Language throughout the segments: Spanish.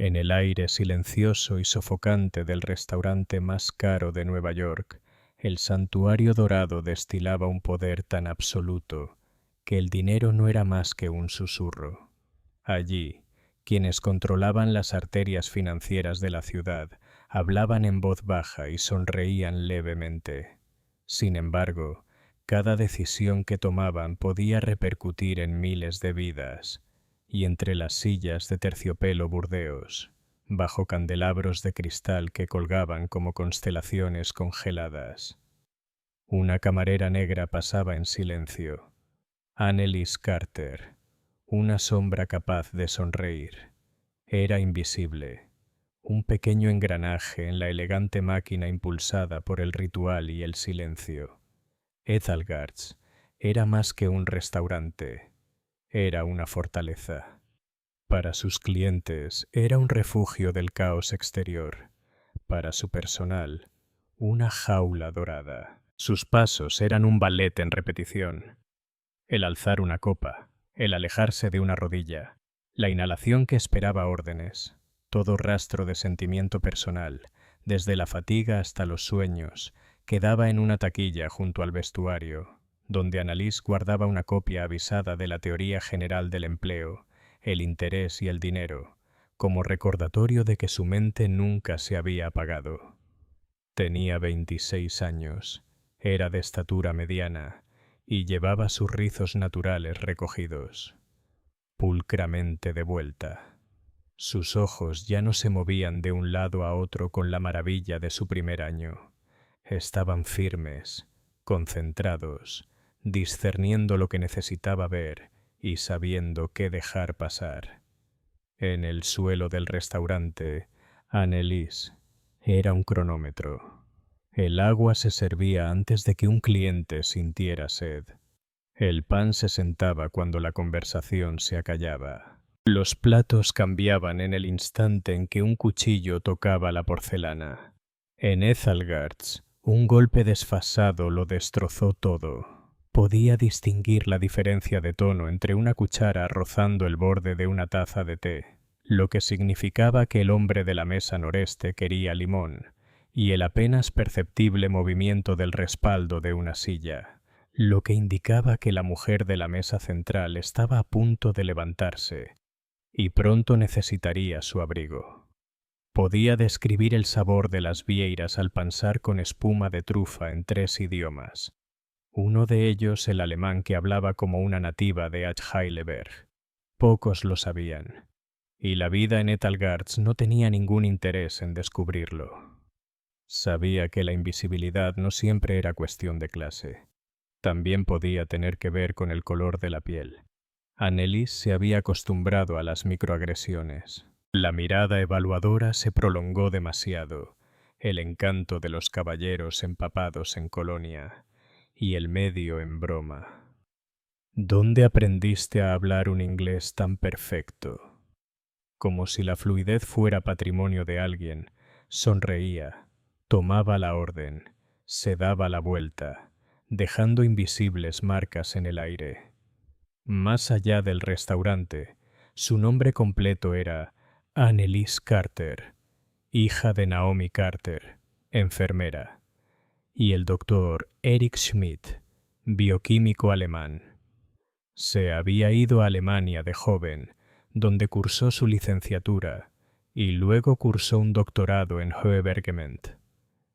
En el aire silencioso y sofocante del restaurante más caro de Nueva York, el santuario dorado destilaba un poder tan absoluto que el dinero no era más que un susurro. Allí, quienes controlaban las arterias financieras de la ciudad hablaban en voz baja y sonreían levemente. Sin embargo, cada decisión que tomaban podía repercutir en miles de vidas, y entre las sillas de terciopelo burdeos, bajo candelabros de cristal que colgaban como constelaciones congeladas, una camarera negra pasaba en silencio. Anneliese Carter, una sombra capaz de sonreír. Era invisible, un pequeño engranaje en la elegante máquina impulsada por el ritual y el silencio. Ethelgard's era más que un restaurante, era una fortaleza. Para sus clientes era un refugio del caos exterior, para su personal, una jaula dorada. Sus pasos eran un ballet en repetición. El alzar una copa, el alejarse de una rodilla, la inhalación que esperaba órdenes, todo rastro de sentimiento personal, desde la fatiga hasta los sueños, quedaba en una taquilla junto al vestuario, donde Anneliese guardaba una copia avisada de la teoría general del empleo, el interés y el dinero, como recordatorio de que su mente nunca se había apagado. Tenía 26 años, era de estatura mediana y llevaba sus rizos naturales recogidos, pulcramente de vuelta. Sus ojos ya no se movían de un lado a otro con la maravilla de su primer año. Estaban firmes, concentrados, discerniendo lo que necesitaba ver y sabiendo qué dejar pasar. En el suelo del restaurante, Anneliese era un cronómetro. El agua se servía antes de que un cliente sintiera sed. El pan se sentaba cuando la conversación se acallaba. Los platos cambiaban en el instante en que un cuchillo tocaba la porcelana. En Ethelgard's, un golpe desfasado lo destrozó todo. Podía distinguir la diferencia de tono entre una cuchara rozando el borde de una taza de té, lo que significaba que el hombre de la mesa noreste quería limón, y el apenas perceptible movimiento del respaldo de una silla, lo que indicaba que la mujer de la mesa central estaba a punto de levantarse y pronto necesitaría su abrigo. Podía describir el sabor de las vieiras al pansar con espuma de trufa en 3 idiomas, uno de ellos el alemán que hablaba como una nativa de Heidelberg. Pocos lo sabían, y la vida en Ethelgard's no tenía ningún interés en descubrirlo. Sabía que la invisibilidad no siempre era cuestión de clase. También podía tener que ver con el color de la piel. Anneliese se había acostumbrado a las microagresiones. La mirada evaluadora se prolongó demasiado, el encanto de los caballeros empapados en colonia y el medio en broma. ¿Dónde aprendiste a hablar un inglés tan perfecto? Como si la fluidez fuera patrimonio de alguien, sonreía, tomaba la orden, se daba la vuelta, dejando invisibles marcas en el aire. Más allá del restaurante, su nombre completo era Anneliese Carter, hija de Naomi Carter, enfermera, y el doctor Erich Schmidt, bioquímico alemán. Se había ido a Alemania de joven, donde cursó su licenciatura, y luego cursó un doctorado en Hohebergement.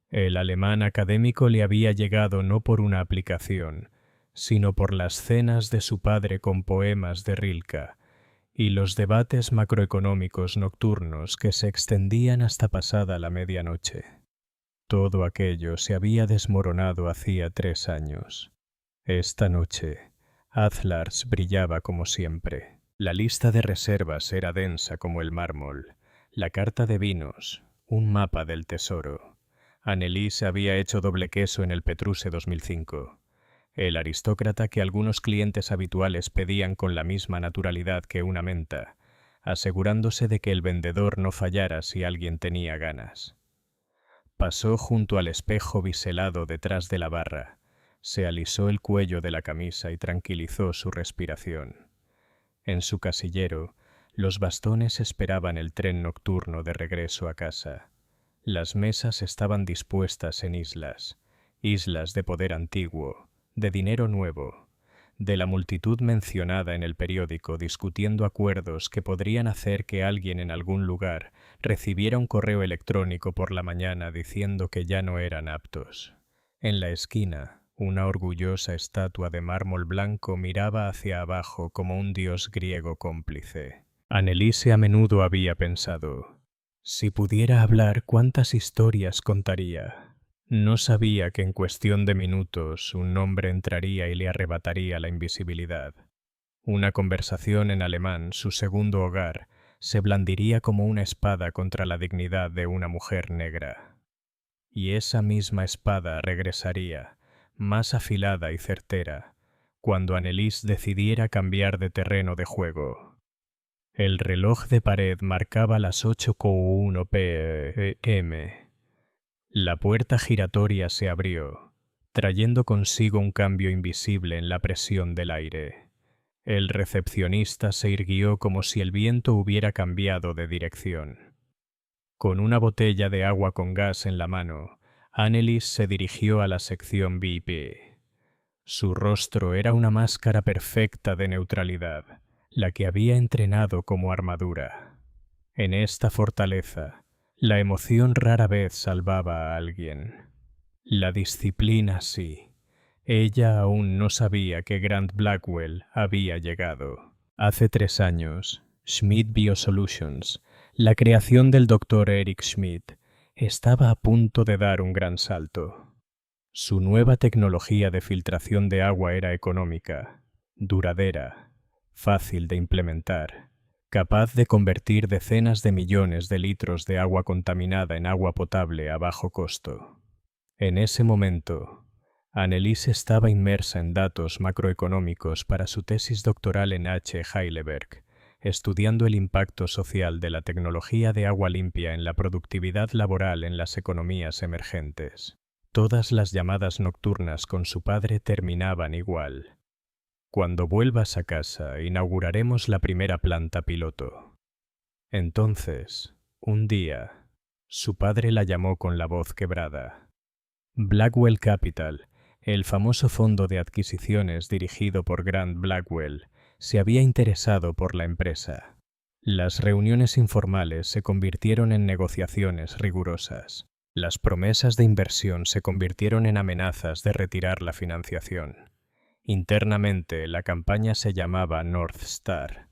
El alemán académico le había llegado no por una aplicación, sino por las cenas de su padre con poemas de Rilke y los debates macroeconómicos nocturnos que se extendían hasta pasada la medianoche. Todo aquello se había desmoronado hacía 3 años. Esta noche, Athlars brillaba como siempre. La lista de reservas era densa como el mármol, la carta de vinos, un mapa del tesoro. Anneliese había hecho doble queso en el Petruse 2005. El aristócrata que algunos clientes habituales pedían con la misma naturalidad que una menta, asegurándose de que el vendedor no fallara si alguien tenía ganas. Pasó junto al espejo biselado detrás de la barra, se alisó el cuello de la camisa y tranquilizó su respiración. En su casillero, Los bastones esperaban el tren nocturno de regreso a casa. Las mesas estaban dispuestas en islas, islas de poder antiguo, de dinero nuevo, de la multitud mencionada en el periódico discutiendo acuerdos que podrían hacer que alguien en algún lugar recibiera un correo electrónico por la mañana diciendo que ya no eran aptos. En la esquina, una orgullosa estatua de mármol blanco miraba hacia abajo como un dios griego cómplice. Anneliese a menudo había pensado: si pudiera hablar, ¿cuántas historias contaría? No sabía que en cuestión de minutos un hombre entraría y le arrebataría la invisibilidad. Una conversación en alemán, su segundo hogar, se blandiría como una espada contra la dignidad de una mujer negra. Y esa misma espada regresaría, más afilada y certera, cuando Anneliese decidiera cambiar de terreno de juego. El reloj de pared marcaba las 8:01 p.m. La puerta giratoria se abrió, trayendo consigo un cambio invisible en la presión del aire. El recepcionista se irguió como si el viento hubiera cambiado de dirección. Con una botella de agua con gas en la mano, Anneliese se dirigió a la sección VIP. Su rostro era una máscara perfecta de neutralidad, la que había entrenado como armadura. En esta fortaleza, la emoción rara vez salvaba a alguien. La disciplina sí. Ella aún no sabía que Grant Blackwell había llegado. Hace 3 años, Schmidt Biosolutions, la creación del Dr. Eric Schmidt, estaba a punto de dar un gran salto. Su nueva tecnología de filtración de agua era económica, duradera, fácil de implementar, capaz de convertir decenas de millones de litros de agua contaminada en agua potable a bajo costo. En ese momento, Anneliese estaba inmersa en datos macroeconómicos para su tesis doctoral en Heidelberg, estudiando el impacto social de la tecnología de agua limpia en la productividad laboral en las economías emergentes. Todas las llamadas nocturnas con su padre terminaban igual. Cuando vuelvas a casa, inauguraremos la primera planta piloto. Entonces, un día, su padre la llamó con la voz quebrada. Blackwell Capital, el famoso fondo de adquisiciones dirigido por Grant Blackwell, se había interesado por la empresa. Las reuniones informales se convirtieron en negociaciones rigurosas. Las promesas de inversión se convirtieron en amenazas de retirar la financiación. Internamente, la campaña se llamaba North Star.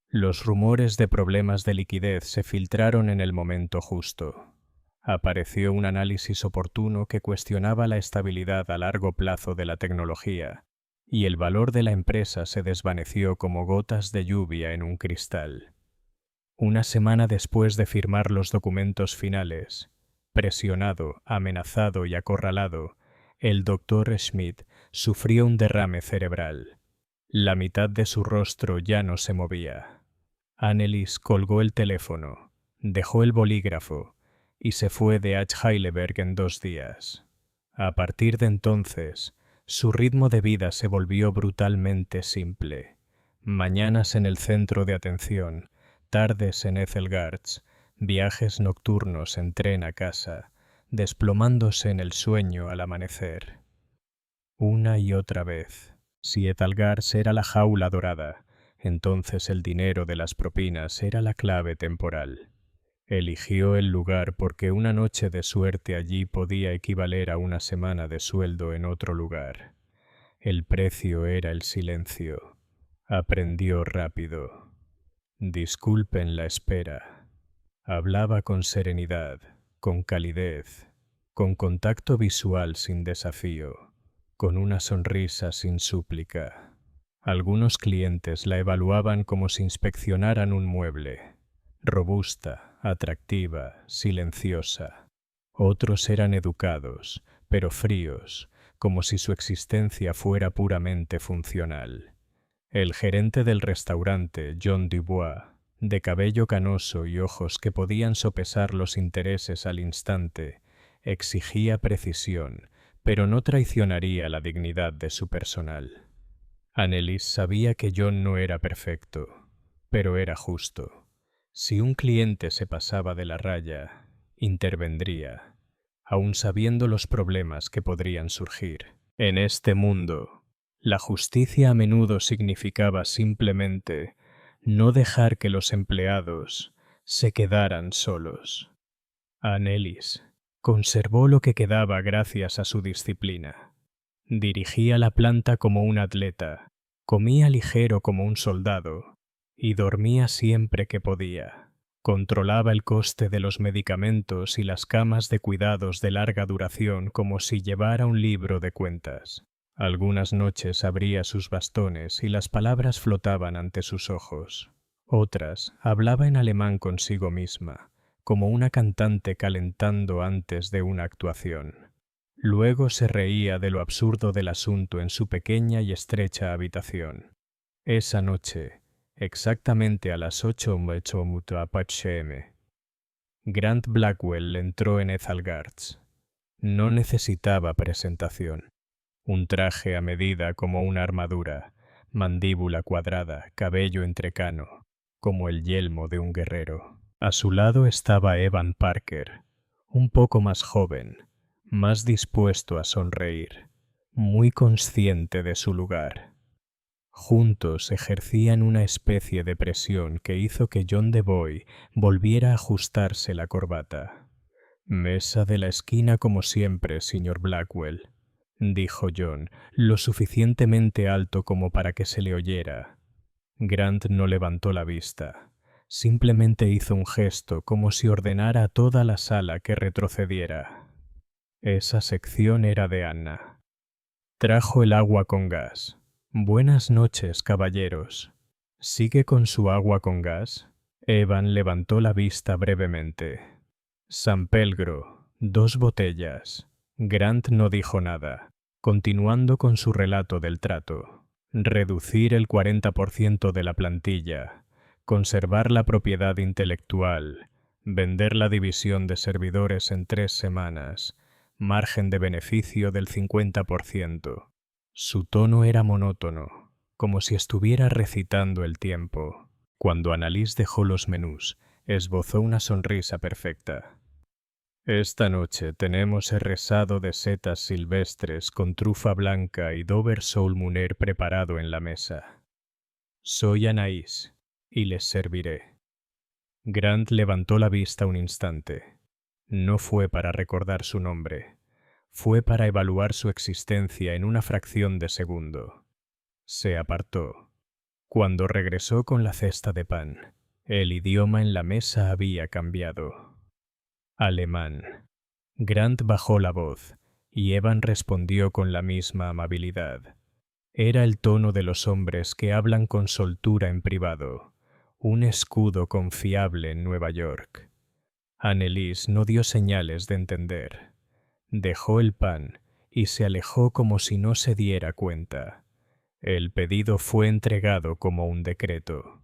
Los rumores de problemas de liquidez se filtraron en el momento justo. Apareció un análisis oportuno que cuestionaba la estabilidad a largo plazo de la tecnología, y el valor de la empresa se desvaneció como gotas de lluvia en un cristal. Una semana después de firmar los documentos finales, presionado, amenazado y acorralado, el Dr. Schmidt sufrió un derrame cerebral. La mitad de su rostro ya no se movía. Anneliese colgó el teléfono, dejó el bolígrafo y se fue de Heidelberg en 2 días. A partir de entonces, su ritmo de vida se volvió brutalmente simple. Mañanas en el centro de atención, tardes en Ethelgarts, viajes nocturnos en tren a casa, desplomándose en el sueño al amanecer. Una y otra vez. Si Ethelgarts era la jaula dorada, entonces el dinero de las propinas era la clave temporal. Eligió el lugar porque una noche de suerte allí podía equivaler a una semana de sueldo en otro lugar. El precio era el silencio. Aprendió rápido. Disculpen la espera. Hablaba con serenidad, con calidez, con contacto visual sin desafío, con una sonrisa sin súplica. Algunos clientes la evaluaban como si inspeccionaran un mueble. Robusta, atractiva, silenciosa. Otros eran educados, pero fríos, como si su existencia fuera puramente funcional. El gerente del restaurante, John Dubois, de cabello canoso y ojos que podían sopesar los intereses al instante, exigía precisión, pero no traicionaría la dignidad de su personal. Anneliese sabía que John no era perfecto. pero era justo. Si un cliente se pasaba de la raya, intervendría, aun sabiendo los problemas que podrían surgir. En este mundo, la justicia a menudo significaba simplemente no dejar que los empleados se quedaran solos. Annelies conservó lo que quedaba gracias a su disciplina. Dirigía la planta como un atleta, comía ligero como un soldado y dormía siempre que podía. Controlaba el coste de los medicamentos y las camas de cuidados de larga duración como si llevara un libro de cuentas. Algunas noches abría sus bastones y las palabras flotaban ante sus ojos. Otras hablaba en alemán consigo misma, como una cantante calentando antes de una actuación. Luego se reía de lo absurdo del asunto en su pequeña y estrecha habitación. Esa noche, exactamente a las 8:08 p.m., Grant Blackwell entró en Ethel Garth. No necesitaba presentación. Un traje a medida como una armadura, mandíbula cuadrada, cabello entrecano, como el yelmo de un guerrero. A su lado estaba Evan Parker, un poco más joven, más dispuesto a sonreír, muy consciente de su lugar. Juntos ejercían una especie de presión que hizo que John Devoy volviera a ajustarse la corbata. «Mesa de la esquina como siempre, señor Blackwell», dijo John, lo suficientemente alto como para que se le oyera. Grant no levantó la vista. Simplemente hizo un gesto como si ordenara a toda la sala que retrocediera. Esa sección era de Anna. Trajo el agua con gas. «Buenas noches, caballeros». «¿Sigue con su agua con gas?» Evan levantó la vista brevemente. «San Pelgro, 2 botellas». Grant no dijo nada, continuando con su relato del trato. Reducir el 40% de la plantilla, conservar la propiedad intelectual, vender la división de servidores en 3 semanas, margen de beneficio del 50%. Su tono era monótono, como si estuviera recitando el tiempo. Cuando Annelies dejó los menús, esbozó una sonrisa perfecta. «Esta noche tenemos herresado de setas silvestres con trufa blanca y Dover Soul Muner preparado en la mesa. Soy Anaïs, y les serviré». Grant levantó la vista un instante. No fue para recordar su nombre. Fue para evaluar su existencia en una fracción de segundo. Se apartó. Cuando regresó con la cesta de pan, el idioma en la mesa había cambiado. Alemán. Grant bajó la voz, y Evan respondió con la misma amabilidad. Era el tono de los hombres que hablan con soltura en privado, un escudo confiable en Nueva York. Annelies no dio señales de entender. Dejó el pan y se alejó como si no se diera cuenta. El pedido fue entregado como un decreto.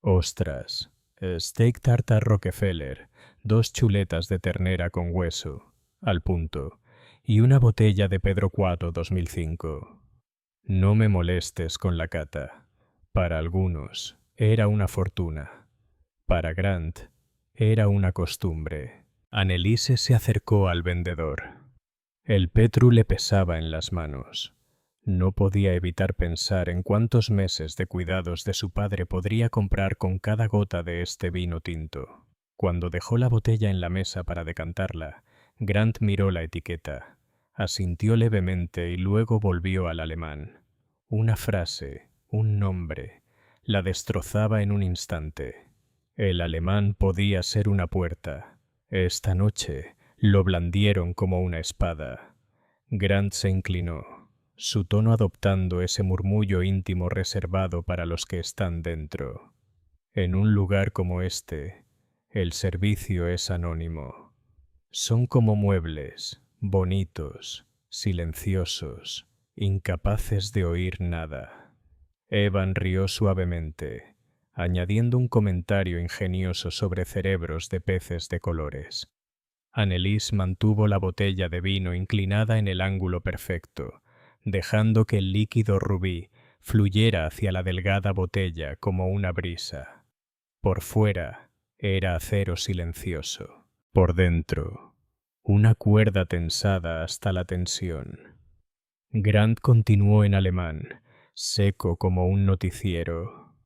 Ostras, steak tartar Rockefeller, 2 chuletas de ternera con hueso, al punto, y una botella de Pedro IV 2005. No me molestes con la cata. Para algunos era una fortuna. Para Grant era una costumbre. Anneliese se acercó al vendedor. El Petru le pesaba en las manos. No podía evitar pensar en cuántos meses de cuidados de su padre podría comprar con cada gota de este vino tinto. Cuando dejó la botella en la mesa para decantarla, Grant miró la etiqueta, asintió levemente y luego volvió al alemán. Una frase, un nombre, la destrozaba en un instante. El alemán podía ser una puerta. Esta noche lo blandieron como una espada. Grant se inclinó, su tono adoptando ese murmullo íntimo reservado para los que están dentro. En un lugar como este, el servicio es anónimo. Son como muebles, bonitos, silenciosos, incapaces de oír nada. Evan rió suavemente, añadiendo un comentario ingenioso sobre cerebros de peces de colores. Annelies mantuvo la botella de vino inclinada en el ángulo perfecto, dejando que el líquido rubí fluyera hacia la delgada botella como una brisa. Por fuera era acero silencioso. Por dentro, una cuerda tensada hasta la tensión. Grant continuó en alemán, seco como un noticiero.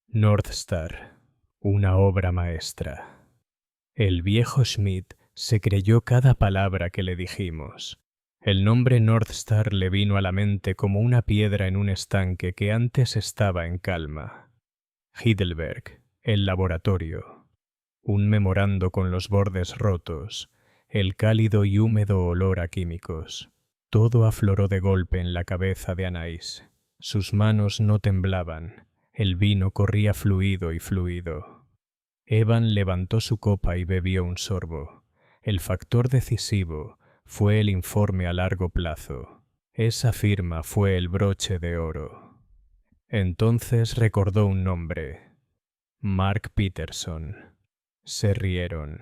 Northstar, una obra maestra. El viejo Schmidt se creyó cada palabra que le dijimos. El nombre Northstar le vino a la mente como una piedra en un estanque que antes estaba en calma. Heidelberg, el laboratorio. Un memorando con los bordes rotos, el cálido y húmedo olor a químicos. Todo afloró de golpe en la cabeza de Anais. Sus manos no temblaban, el vino corría fluido y fluido. Evan levantó su copa y bebió un sorbo. El factor decisivo fue el informe a largo plazo. Esa firma fue el broche de oro. Entonces recordó un nombre: Mark Peterson. Se rieron.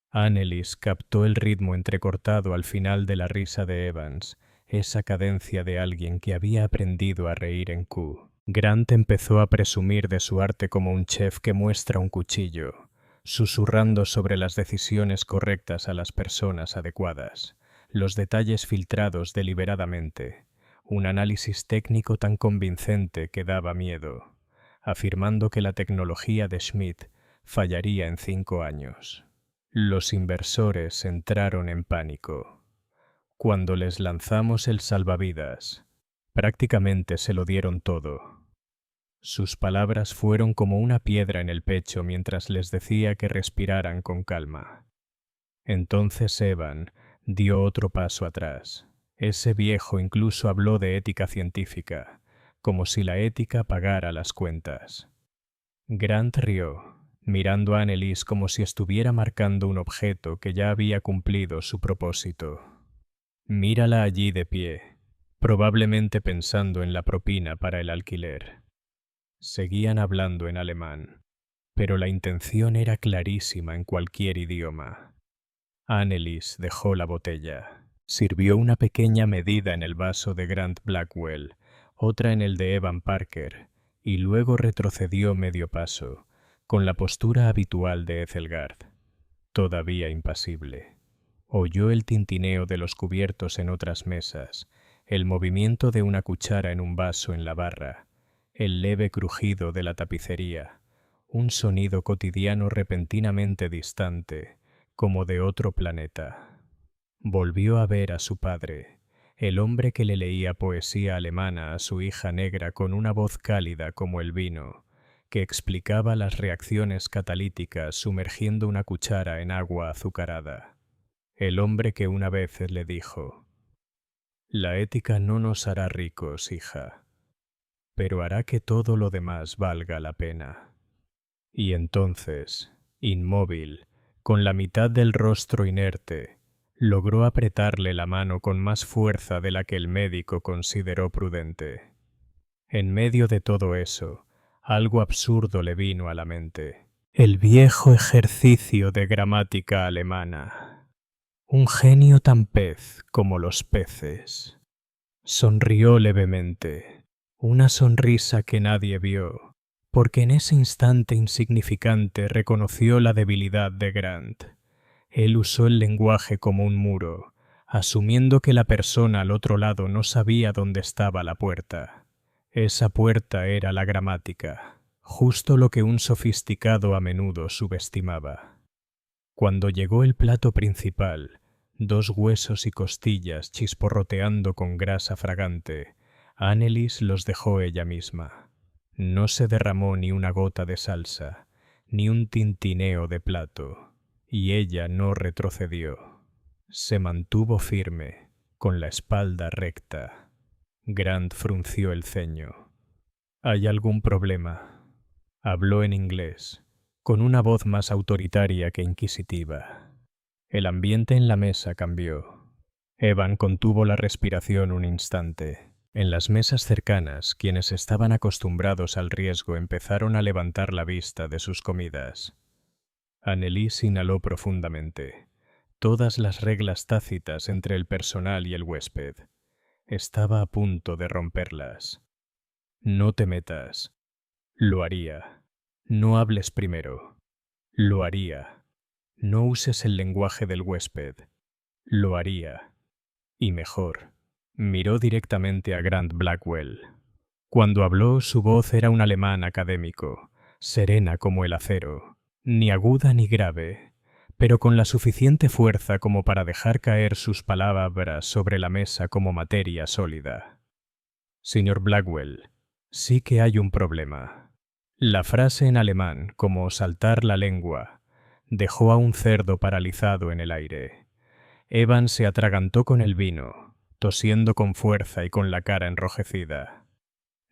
Annelies captó el ritmo entrecortado al final de la risa de Evans, esa cadencia de alguien que había aprendido a reír en Q. Grant empezó a presumir de su arte como un chef que muestra un cuchillo, susurrando sobre las decisiones correctas a las personas adecuadas, los detalles filtrados deliberadamente, un análisis técnico tan convincente que daba miedo, afirmando que la tecnología de Schmidt fallaría en 5 años. Los inversores entraron en pánico. Cuando les lanzamos el salvavidas, prácticamente se lo dieron todo. Sus palabras fueron como una piedra en el pecho mientras les decía que respiraran con calma. Entonces Evan dio otro paso atrás. Ese viejo incluso habló de ética científica, como si la ética pagara las cuentas. Grant rió, mirando a Annelies como si estuviera marcando un objeto que ya había cumplido su propósito. Mírala allí de pie, probablemente pensando en la propina para el alquiler. Seguían hablando en alemán, pero la intención era clarísima en cualquier idioma. Annelies dejó la botella. Sirvió una pequeña medida en el vaso de Grant Blackwell, otra en el de Evan Parker, y luego retrocedió medio paso, con la postura habitual de Ethelgard, todavía impasible. Oyó el tintineo de los cubiertos en otras mesas, el movimiento de una cuchara en un vaso en la barra, el leve crujido de la tapicería, un sonido cotidiano repentinamente distante, como de otro planeta. Volvió a ver a su padre, el hombre que le leía poesía alemana a su hija negra con una voz cálida como el vino, que explicaba las reacciones catalíticas sumergiendo una cuchara en agua azucarada. El hombre que una vez le dijo: «La ética no nos hará ricos, hija, pero hará que todo lo demás valga la pena». Y entonces, inmóvil, con la mitad del rostro inerte, logró apretarle la mano con más fuerza de la que el médico consideró prudente. En medio de todo eso, algo absurdo le vino a la mente. El viejo ejercicio de gramática alemana. Un genio tan pez como los peces. Sonrió levemente, una sonrisa que nadie vio, porque en ese instante insignificante reconoció la debilidad de Grant. Él usó el lenguaje como un muro, asumiendo que la persona al otro lado no sabía dónde estaba la puerta. Esa puerta era la gramática, justo lo que un sofisticado a menudo subestimaba. Cuando llegó el plato principal, 2 huesos y costillas chisporroteando con grasa fragante, Annelies los dejó ella misma. No se derramó ni una gota de salsa, ni un tintineo de plato, y ella no retrocedió. Se mantuvo firme, con la espalda recta. Grant frunció el ceño. «¿Hay algún problema?». Habló en inglés, con una voz más autoritaria que inquisitiva. El ambiente en la mesa cambió. Evan contuvo la respiración un instante. En las mesas cercanas, quienes estaban acostumbrados al riesgo empezaron a levantar la vista de sus comidas. Annelies inhaló profundamente. Todas las reglas tácitas entre el personal y el huésped. Estaba a punto de romperlas. No te metas. Lo haría. No hables primero. Lo haría. No uses el lenguaje del huésped. Lo haría. Y mejor. Miró directamente a Grant Blackwell. Cuando habló, su voz era un alemán académico, serena como el acero, ni aguda ni grave, pero con la suficiente fuerza como para dejar caer sus palabras sobre la mesa como materia sólida. Señor Blackwell, sí que hay un problema. La frase en alemán, como saltar la lengua, dejó a un cerdo paralizado en el aire. Evan se atragantó con el vino, tosiendo con fuerza y con la cara enrojecida.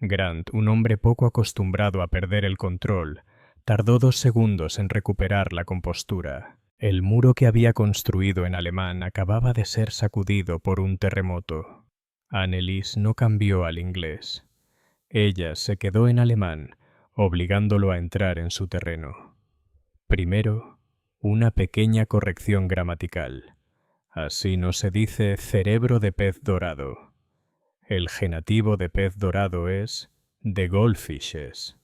Grant, un hombre poco acostumbrado a perder el control, tardó 2 segundos en recuperar la compostura. El muro que había construido en alemán acababa de ser sacudido por un terremoto. Annelies no cambió al inglés. Ella se quedó en alemán, obligándolo a entrar en su terreno. Primero, una pequeña corrección gramatical. Así no se dice cerebro de pez dorado. El genativo de pez dorado es the goldfishes.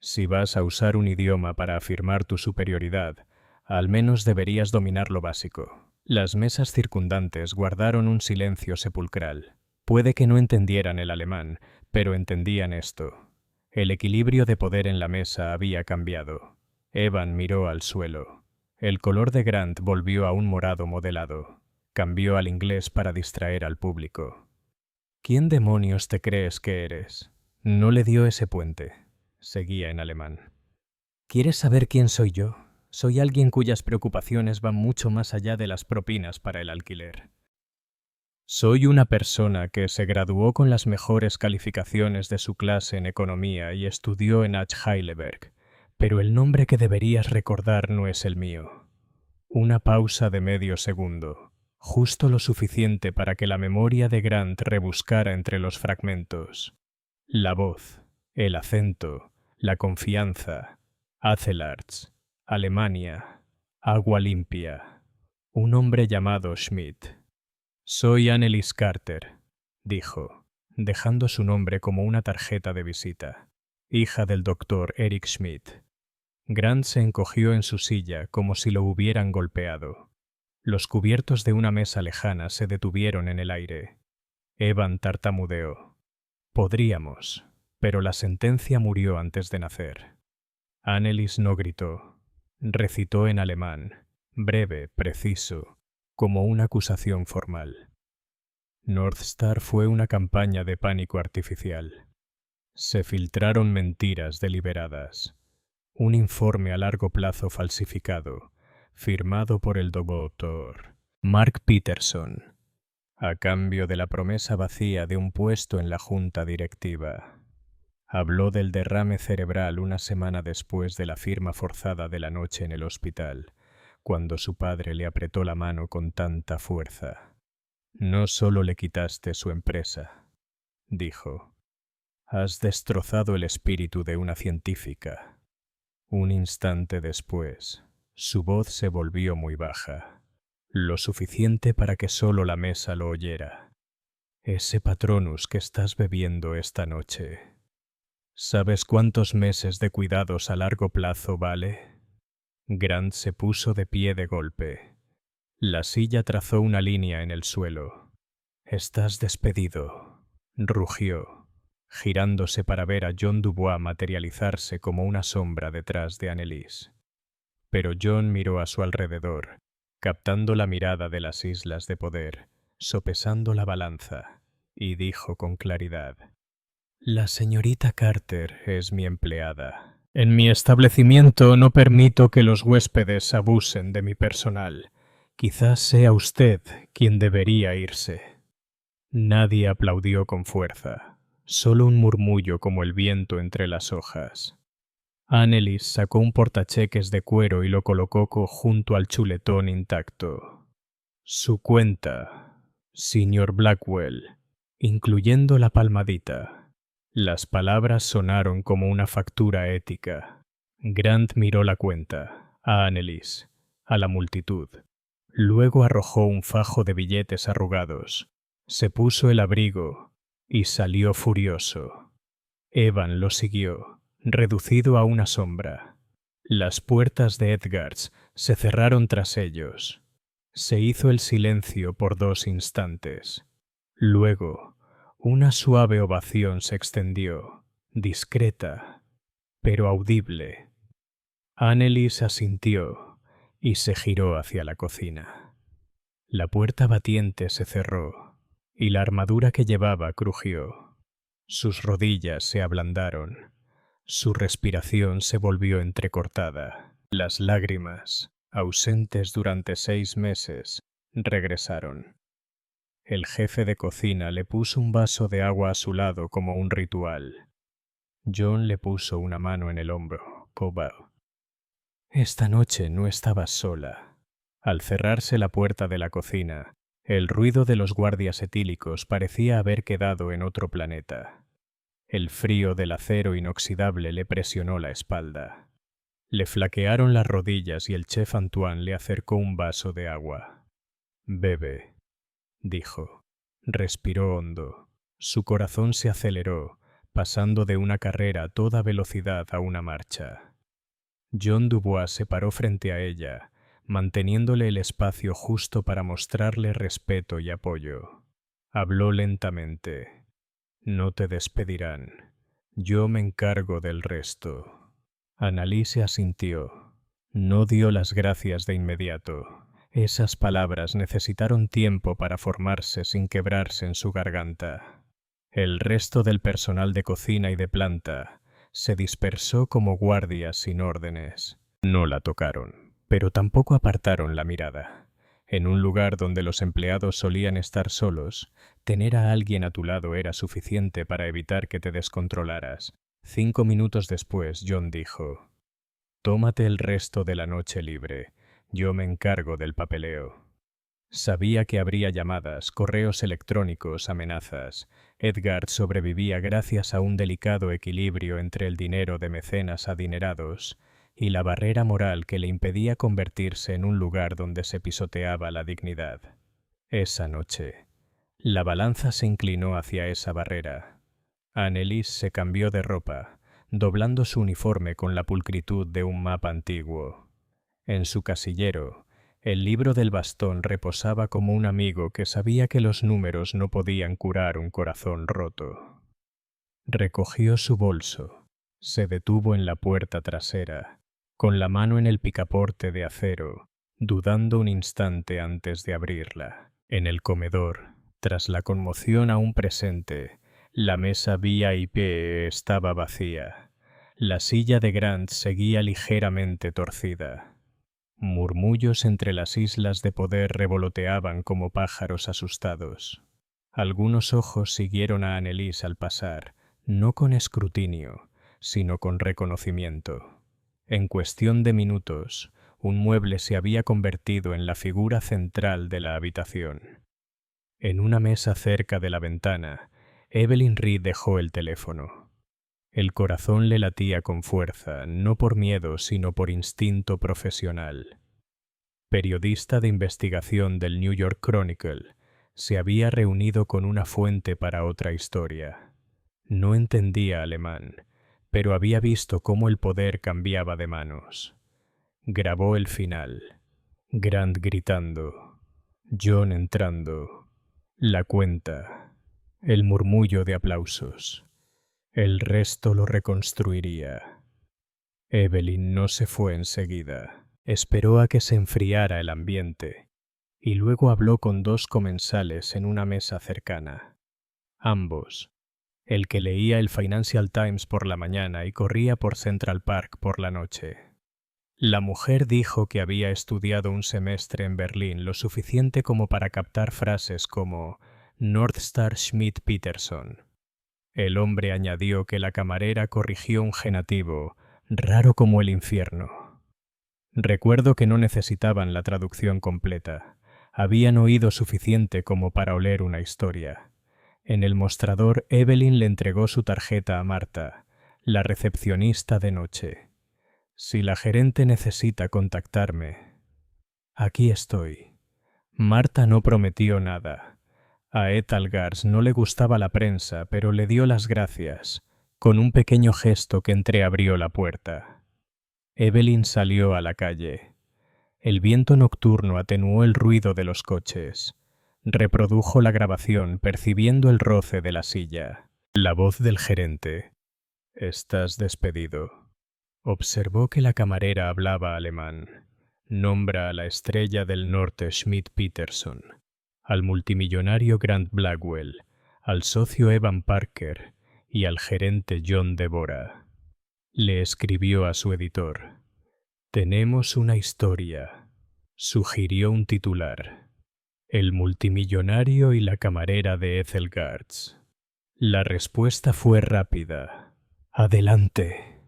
Si vas a usar un idioma para afirmar tu superioridad, al menos deberías dominar lo básico. Las mesas circundantes guardaron un silencio sepulcral. Puede que no entendieran el alemán, pero entendían esto. El equilibrio de poder en la mesa había cambiado. Evan miró al suelo. El color de Grant volvió a un morado modelado. Cambió al inglés para distraer al público. ¿Quién demonios te crees que eres? No le dio ese puente. Seguía en alemán. ¿Quieres saber quién soy yo? Soy alguien cuyas preocupaciones van mucho más allá de las propinas para el alquiler. Soy una persona que se graduó con las mejores calificaciones de su clase en economía y estudió en Heidelberg, pero el nombre que deberías recordar no es el mío. Una pausa de medio segundo. Justo lo suficiente para que la memoria de Grant rebuscara entre los fragmentos. La voz, el acento, la confianza, Athelarts, Alemania, agua limpia. Un hombre llamado Schmidt. Soy Annelies Carter, dijo, dejando su nombre como una tarjeta de visita. Hija del doctor Eric Schmidt. Grant se encogió en su silla como si lo hubieran golpeado. Los cubiertos de una mesa lejana se detuvieron en el aire. Evan tartamudeó. Podríamos, pero la sentencia murió antes de nacer. Annelies no gritó. Recitó en alemán, breve, preciso, como una acusación formal. North Star fue una campaña de pánico artificial. Se filtraron mentiras deliberadas. Un informe a largo plazo falsificado, firmado por el doctor Mark Peterson, a cambio de la promesa vacía de un puesto en la junta directiva. Habló del derrame cerebral una semana después de la firma forzada de la noche en el hospital, cuando su padre le apretó la mano con tanta fuerza. No solo le quitaste su empresa, dijo. Has destrozado el espíritu de una científica. Un instante después, su voz se volvió muy baja, lo suficiente para que solo la mesa lo oyera. Ese Patronus que estás bebiendo esta noche, ¿sabes cuántos meses de cuidados a largo plazo vale? Grant se puso de pie de golpe. La silla trazó una línea en el suelo. Estás despedido, rugió, girándose para ver a John Dubois materializarse como una sombra detrás de Annelies. Pero John miró a su alrededor, captando la mirada de las islas de poder, sopesando la balanza, y dijo con claridad: La señorita Carter es mi empleada. En mi establecimiento no permito que los huéspedes abusen de mi personal. Quizás sea usted quien debería irse. Nadie aplaudió con fuerza, solo un murmullo como el viento entre las hojas. Annelies sacó un portacheques de cuero y lo colocó junto al chuletón intacto. Su cuenta, señor Blackwell, incluyendo la palmadita. Las palabras sonaron como una factura ética. Grant miró la cuenta, a Annelies, a la multitud. Luego arrojó un fajo de billetes arrugados. Se puso el abrigo y salió furioso. Evan lo siguió, reducido a una sombra. Las puertas de Edgars se cerraron tras ellos. Se hizo el silencio por 2 instantes. Luego, una suave ovación se extendió, discreta, pero audible. Annelies asintió y se giró hacia la cocina. La puerta batiente se cerró y la armadura que llevaba crujió. Sus rodillas se ablandaron. Su respiración se volvió entrecortada. Las lágrimas, ausentes durante 6 meses, regresaron. El jefe de cocina le puso un vaso de agua a su lado como un ritual. John le puso una mano en el hombro. Cobal. Esta noche no estabas sola. Al cerrarse la puerta de la cocina, el ruido de los guardias etílicos parecía haber quedado en otro planeta. El frío del acero inoxidable le presionó la espalda. Le flaquearon las rodillas y el chef Antoine le acercó un vaso de agua. «Bebe», dijo. Respiró hondo. Su corazón se aceleró, pasando de una carrera a toda velocidad a una marcha. John Dubois se paró frente a ella, manteniéndole el espacio justo para mostrarle respeto y apoyo. Habló lentamente. «No te despedirán. Yo me encargo del resto». Annelies asintió. No dio las gracias de inmediato. Esas palabras necesitaron tiempo para formarse sin quebrarse en su garganta. El resto del personal de cocina y de planta se dispersó como guardias sin órdenes. No la tocaron, pero tampoco apartaron la mirada. En un lugar donde los empleados solían estar solos, tener a alguien a tu lado era suficiente para evitar que te descontrolaras. 5 minutos después, John dijo: «Tómate el resto de la noche libre. Yo me encargo del papeleo». Sabía que habría llamadas, correos electrónicos, amenazas. Edgard sobrevivía gracias a un delicado equilibrio entre el dinero de mecenas adinerados y la barrera moral que le impedía convertirse en un lugar donde se pisoteaba la dignidad. Esa noche, la balanza se inclinó hacia esa barrera. Annelies se cambió de ropa, doblando su uniforme con la pulcritud de un mapa antiguo. En su casillero, el libro del bastón reposaba como un amigo que sabía que los números no podían curar un corazón roto. Recogió su bolso, se detuvo en la puerta trasera, con la mano en el picaporte de acero, dudando un instante antes de abrirla. En el comedor, tras la conmoción aún presente, la mesa VIP estaba vacía. La silla de Grant seguía ligeramente torcida. Murmullos entre las islas de poder revoloteaban como pájaros asustados. Algunos ojos siguieron a Annelies al pasar, no con escrutinio, sino con reconocimiento. En cuestión de minutos, un mueble se había convertido en la figura central de la habitación. En una mesa cerca de la ventana, Evelyn Reed dejó el teléfono. El corazón le latía con fuerza, no por miedo, sino por instinto profesional. Periodista de investigación del New York Chronicle, se había reunido con una fuente para otra historia. No entendía alemán, pero había visto cómo el poder cambiaba de manos. Grabó el final. Grant gritando. John entrando. La cuenta. El murmullo de aplausos. El resto lo reconstruiría. Evelyn no se fue enseguida. Esperó a que se enfriara el ambiente y luego habló con 2 comensales en una mesa cercana. Ambos, el que leía el Financial Times por la mañana y corría por Central Park por la noche. La mujer dijo que había estudiado un semestre en Berlín lo suficiente como para captar frases como Northstar Schmidt Peterson. El hombre añadió que la camarera corrigió un genativo, raro como el infierno. Recuerdo que no necesitaban la traducción completa. Habían oído suficiente como para oler una historia. En el mostrador, Evelyn le entregó su tarjeta a Marta, la recepcionista de noche. «Si la gerente necesita contactarme». «Aquí estoy». Marta no prometió nada. A Etalgars no le gustaba la prensa, pero le dio las gracias. Con un pequeño gesto que entreabrió la puerta. Evelyn salió a la calle. El viento nocturno atenuó el ruido de los coches. Reprodujo la grabación percibiendo el roce de la silla. La voz del gerente. «Estás despedido». Observó que la camarera hablaba alemán. Nombra a la estrella del norte Schmidt-Peterson, al multimillonario Grant Blackwell, al socio Evan Parker y al gerente John Deborah. Le escribió a su editor. «Tenemos una historia», sugirió un titular. «El multimillonario y la camarera de Ethelgards». La respuesta fue rápida. «Adelante».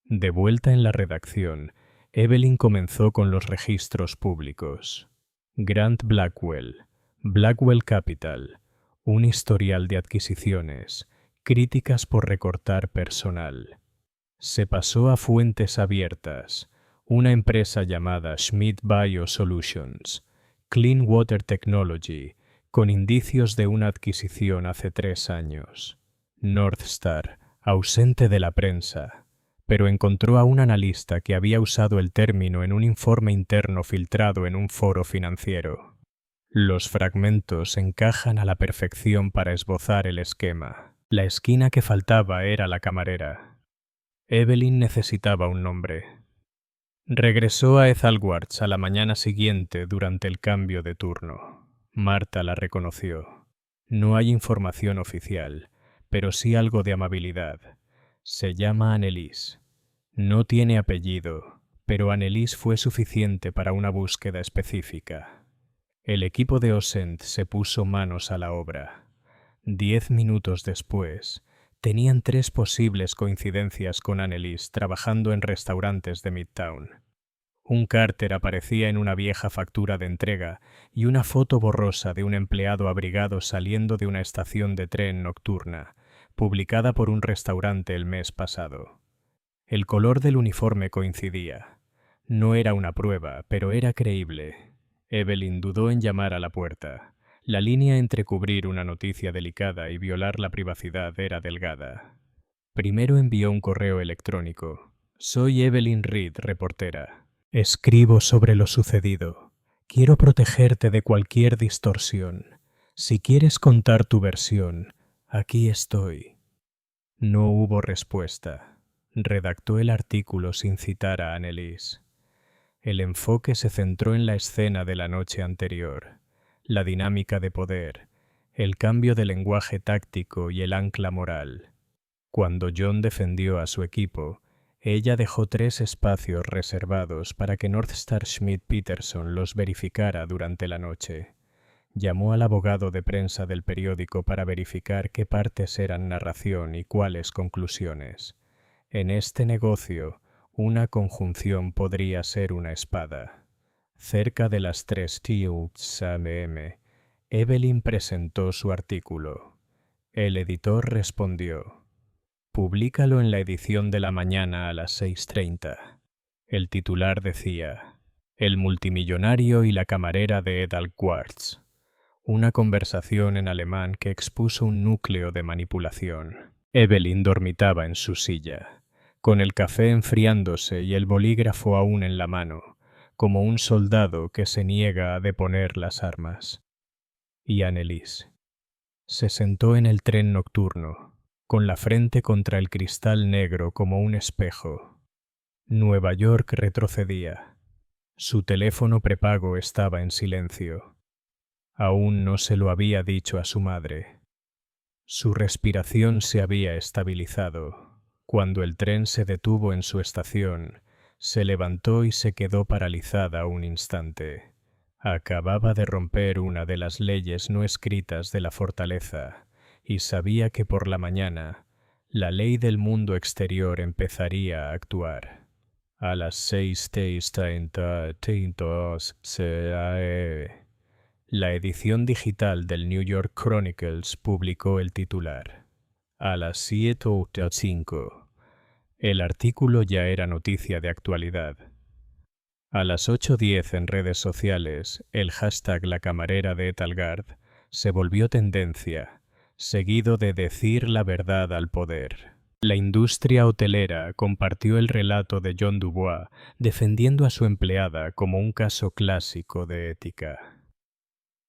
De vuelta en la redacción, Evelyn comenzó con los registros públicos. Grant Blackwell, Blackwell Capital, un historial de adquisiciones, críticas por recortar personal. Se pasó a fuentes abiertas, una empresa llamada Schmidt Biosolutions, Clean Water Technology, con indicios de una adquisición hace 3 años. Northstar, ausente de la prensa, pero encontró a un analista que había usado el término en un informe interno filtrado en un foro financiero. Los fragmentos encajan a la perfección para esbozar el esquema. La esquina que faltaba era la camarera. Evelyn necesitaba un nombre. Regresó a Ethelgards a la mañana siguiente durante el cambio de turno. Marta la reconoció. No hay información oficial, pero sí algo de amabilidad. Se llama Annelies. No tiene apellido, pero Annelies fue suficiente para una búsqueda específica. El equipo de Osent se puso manos a la obra. 10 minutos después, tenían 3 posibles coincidencias con Annelies trabajando en restaurantes de Midtown. Un cárter aparecía en una vieja factura de entrega y una foto borrosa de un empleado abrigado saliendo de una estación de tren nocturna, publicada por un restaurante el mes pasado. El color del uniforme coincidía. No era una prueba, pero era creíble. Evelyn dudó en llamar a la puerta. La línea entre cubrir una noticia delicada y violar la privacidad era delgada. Primero envió un correo electrónico. «Soy Evelyn Reed, reportera. Escribo sobre lo sucedido. Quiero protegerte de cualquier distorsión. Si quieres contar tu versión, aquí estoy». No hubo respuesta. Redactó el artículo sin citar a Annelies. El enfoque se centró en la escena de la noche anterior, la dinámica de poder, el cambio de lenguaje táctico y el ancla moral. Cuando John defendió a su equipo, ella dejó 3 espacios reservados para que Northstar Schmidt-Peterson los verificara durante la noche. Llamó al abogado de prensa del periódico para verificar qué partes eran narración y cuáles conclusiones. En este negocio, una conjunción podría ser una espada. Cerca de las 3 am, Evelyn presentó su artículo. El editor respondió. «Públicalo en la edición de la mañana a las 6:30. El titular decía: «El multimillonario y la camarera de Ethelgards». Una conversación en alemán que expuso un núcleo de manipulación. Evelyn dormitaba en su silla, con el café enfriándose y el bolígrafo aún en la mano, como un soldado que se niega a deponer las armas. Y Annelies se sentó en el tren nocturno, con la frente contra el cristal negro como un espejo. Nueva York retrocedía. Su teléfono prepago estaba en silencio. Aún no se lo había dicho a su madre. Su respiración se había estabilizado. Cuando el tren se detuvo en su estación, se levantó y se quedó paralizada un instante. Acababa de romper una de las leyes no escritas de la fortaleza y sabía que por la mañana la ley del mundo exterior empezaría a actuar. A las 6:30 la edición digital del New York Chronicles publicó el titular. A las 7:05. El artículo ya era noticia de actualidad. A las 8:10 en redes sociales, el hashtag La Camarera de Ethelgard se volvió tendencia, seguido de Decir la verdad al poder. La industria hotelera compartió el relato de John Dubois, defendiendo a su empleada como un caso clásico de ética.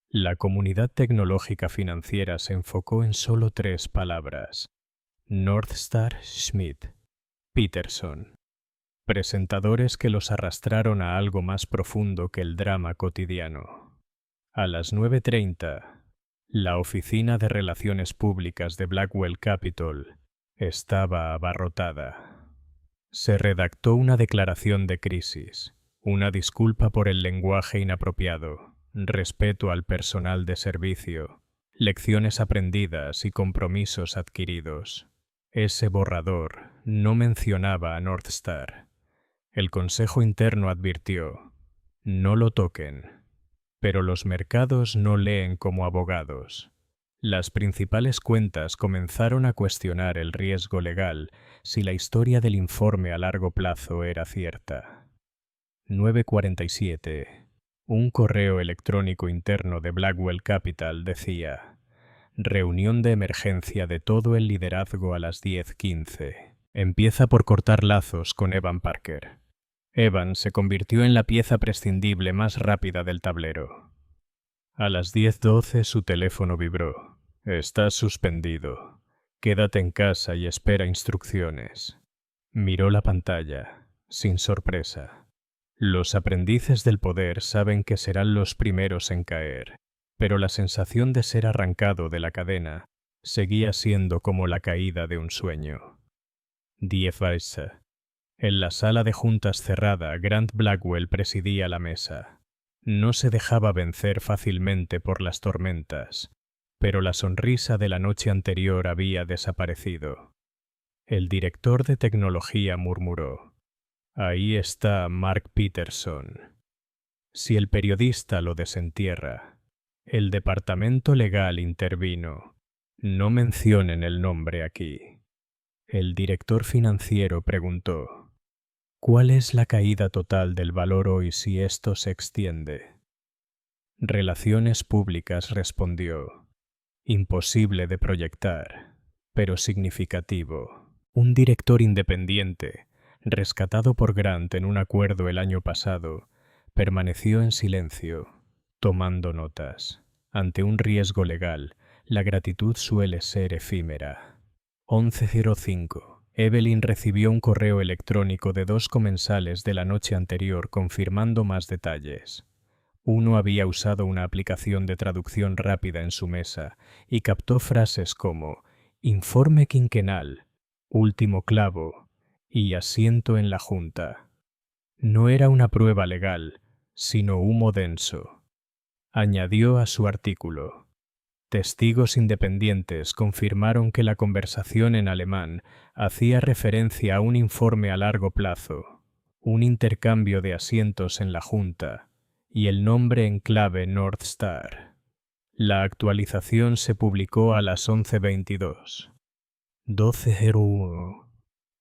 La comunidad tecnológica financiera se enfocó en solo 3 palabras: Northstar, Schmidt, Peterson. Presentadores que los arrastraron a algo más profundo que el drama cotidiano. A las 9:30, la oficina de relaciones públicas de Blackwell Capital estaba abarrotada. Se redactó una declaración de crisis, una disculpa por el lenguaje inapropiado, respeto al personal de servicio, lecciones aprendidas y compromisos adquiridos. Ese borrador no mencionaba a Northstar. El Consejo Interno advirtió: no lo toquen. Pero los mercados no leen como abogados. Las principales cuentas comenzaron a cuestionar el riesgo legal si la historia del informe a largo plazo era cierta. 9:47. Un correo electrónico interno de Blackwell Capital decía: reunión de emergencia de todo el liderazgo a las 10:15. Empieza por cortar lazos con Evan Parker. Evan se convirtió en la pieza prescindible más rápida del tablero. A las 10:12 su teléfono vibró. Estás suspendido. Quédate en casa y espera instrucciones. Miró la pantalla, sin sorpresa. Los aprendices del poder saben que serán los primeros en caer, pero la sensación de ser arrancado de la cadena seguía siendo como la caída de un sueño. 10:20. En la sala de juntas cerrada, Grant Blackwell presidía la mesa. No se dejaba vencer fácilmente por las tormentas, pero la sonrisa de la noche anterior había desaparecido. El director de tecnología murmuró: ahí está Mark Peterson. Si el periodista lo desentierra, el departamento legal intervino. No mencionen el nombre aquí. El director financiero preguntó: ¿cuál es la caída total del valor hoy si esto se extiende? Relaciones Públicas respondió: imposible de proyectar, pero significativo. Un director independiente, rescatado por Grant en un acuerdo el año pasado, permaneció en silencio, tomando notas. Ante un riesgo legal, la gratitud suele ser efímera. 11:05. Evelyn recibió un correo electrónico de 2 comensales de la noche anterior confirmando más detalles. Uno había usado una aplicación de traducción rápida en su mesa y captó frases como informe quinquenal, último clavo y asiento en la junta. No era una prueba legal, sino humo denso. Añadió a su artículo: testigos independientes confirmaron que la conversación en alemán hacía referencia a un informe a largo plazo, un intercambio de asientos en la junta y el nombre en clave Northstar. La actualización se publicó a las 11:22. 12:01.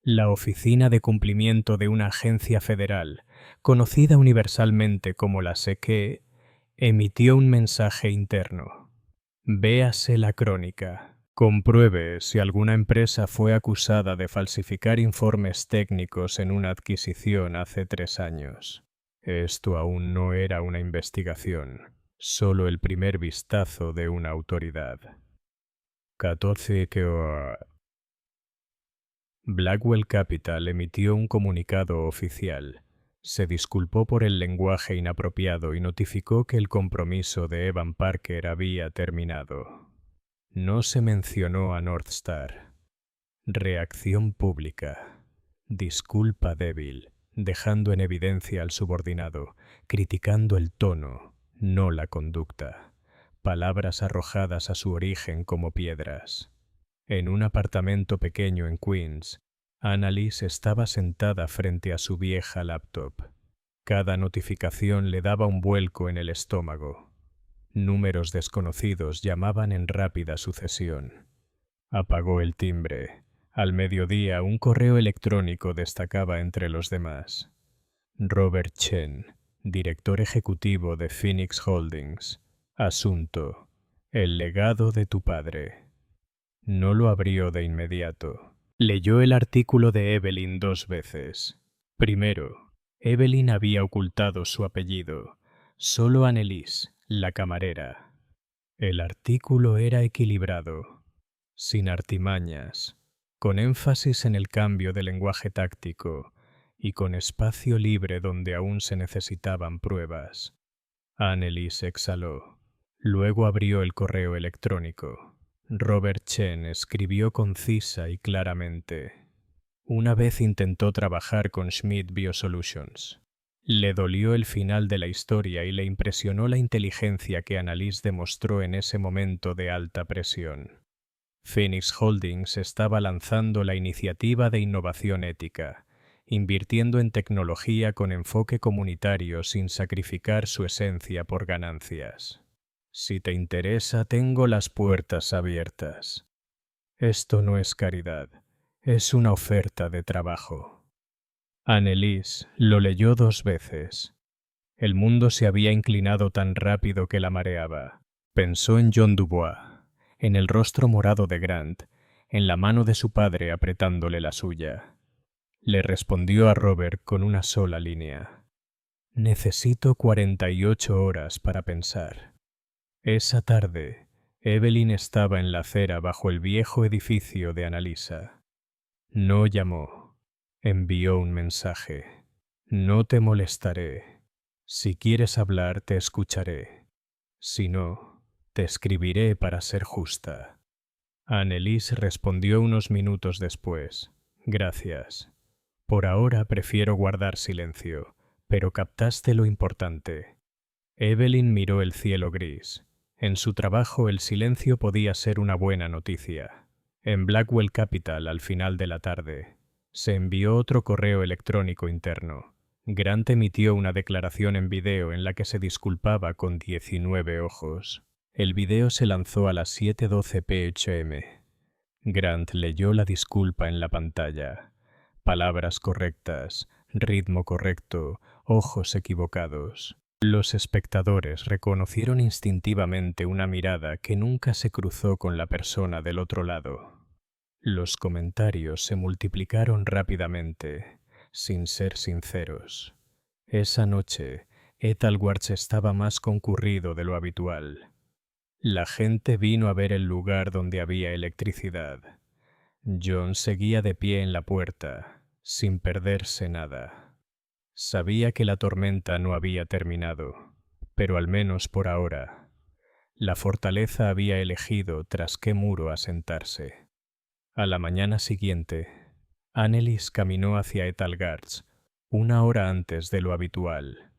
La Oficina de Cumplimiento de una agencia federal, conocida universalmente como la SEC, emitió un mensaje interno. Véase la crónica. Compruebe si alguna empresa fue acusada de falsificar informes técnicos en una adquisición hace 3 años. Esto aún no era una investigación, solo el primer vistazo de una autoridad. 14. Blackwell Capital emitió un comunicado oficial. Se disculpó por el lenguaje inapropiado y notificó que el compromiso de Evan Parker había terminado. No se mencionó a Northstar. Reacción pública. Disculpa débil, dejando en evidencia al subordinado, criticando el tono, no la conducta. Palabras arrojadas a su origen como piedras. En un apartamento pequeño en Queens, Annalise estaba sentada frente a su vieja laptop. Cada notificación le daba un vuelco en el estómago. Números desconocidos llamaban en rápida sucesión. Apagó el timbre. Al mediodía, un correo electrónico destacaba entre los demás. Robert Chen, director ejecutivo de Phoenix Holdings. Asunto: el legado de tu padre. No lo abrió de inmediato. Leyó el artículo de Evelyn 2 veces. Primero, Evelyn había ocultado su apellido. Solo Anneliese, la camarera. El artículo era equilibrado, sin artimañas, con énfasis en el cambio de lenguaje táctico y con espacio libre donde aún se necesitaban pruebas. Anneliese exhaló. Luego abrió el correo electrónico. Robert Chen escribió concisa y claramente. Una vez intentó trabajar con Schmidt Biosolutions. Le dolió el final de la historia y le impresionó la inteligencia que Anneliese demostró en ese momento de alta presión. Phoenix Holdings estaba lanzando la iniciativa de innovación ética, invirtiendo en tecnología con enfoque comunitario sin sacrificar su esencia por ganancias. Si te interesa, tengo las puertas abiertas. Esto no es caridad, es una oferta de trabajo. Anneliese lo leyó 2 veces. El mundo se había inclinado tan rápido que la mareaba. Pensó en John Dubois, en el rostro morado de Grant, en la mano de su padre apretándole la suya. Le respondió a Robert con una sola línea. Necesito 48 horas para pensar. Esa tarde, Evelyn estaba en la acera bajo el viejo edificio de Annalisa. No llamó. Envió un mensaje. No te molestaré. Si quieres hablar, te escucharé. Si no, te escribiré para ser justa. Anneliese respondió unos minutos después. Gracias. Por ahora prefiero guardar silencio, pero captaste lo importante. Evelyn miró el cielo gris. En su trabajo el silencio podía ser una buena noticia. En Blackwell Capital, al final de la tarde, se envió otro correo electrónico interno. Grant emitió una declaración en video en la que se disculpaba con 19 ojos. El video se lanzó a las 7:12 p.m. Grant leyó la disculpa en la pantalla. Palabras correctas, ritmo correcto, ojos equivocados. Los espectadores reconocieron instintivamente una mirada que nunca se cruzó con la persona del otro lado. Los comentarios se multiplicaron rápidamente, sin ser sinceros. Esa noche, Ethelward estaba más concurrido de lo habitual. La gente vino a ver el lugar donde había electricidad. John seguía de pie en la puerta, sin perderse nada. Sabía que la tormenta no había terminado, pero al menos por ahora. La fortaleza había elegido tras qué muro asentarse. A la mañana siguiente, Anneliese caminó hacia Ethelgard, 1 hora antes de lo habitual.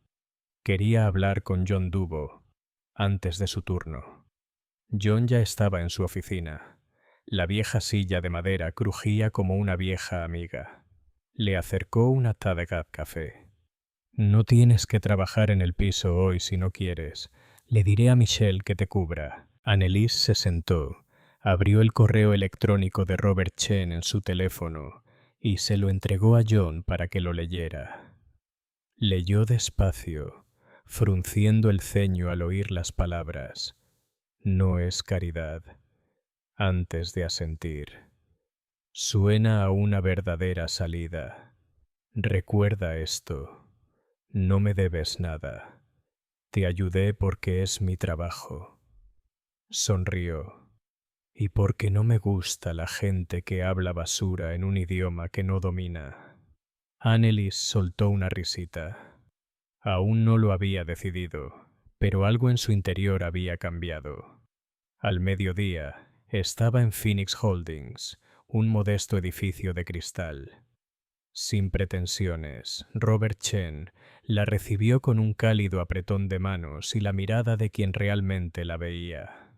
Quería hablar con John Dubo, antes de su turno. John ya estaba en su oficina. La vieja silla de madera crujía como una vieja amiga. Le acercó una taza de café. No tienes que trabajar en el piso hoy si no quieres. Le diré a Michelle que te cubra. Anneliese se sentó, abrió el correo electrónico de Robert Chen en su teléfono y se lo entregó a John para que lo leyera. Leyó despacio, frunciendo el ceño al oír las palabras. No es caridad. Antes de asentir. Suena a una verdadera salida. Recuerda esto. No me debes nada. Te ayudé porque es mi trabajo. Sonrió. Y porque no me gusta la gente que habla basura en un idioma que no domina. Anneliese soltó una risita. Aún no lo había decidido, pero algo en su interior había cambiado. Al mediodía, estaba en Phoenix Holdings, un modesto edificio de cristal. Sin pretensiones, Robert Chen la recibió con un cálido apretón de manos y la mirada de quien realmente la veía.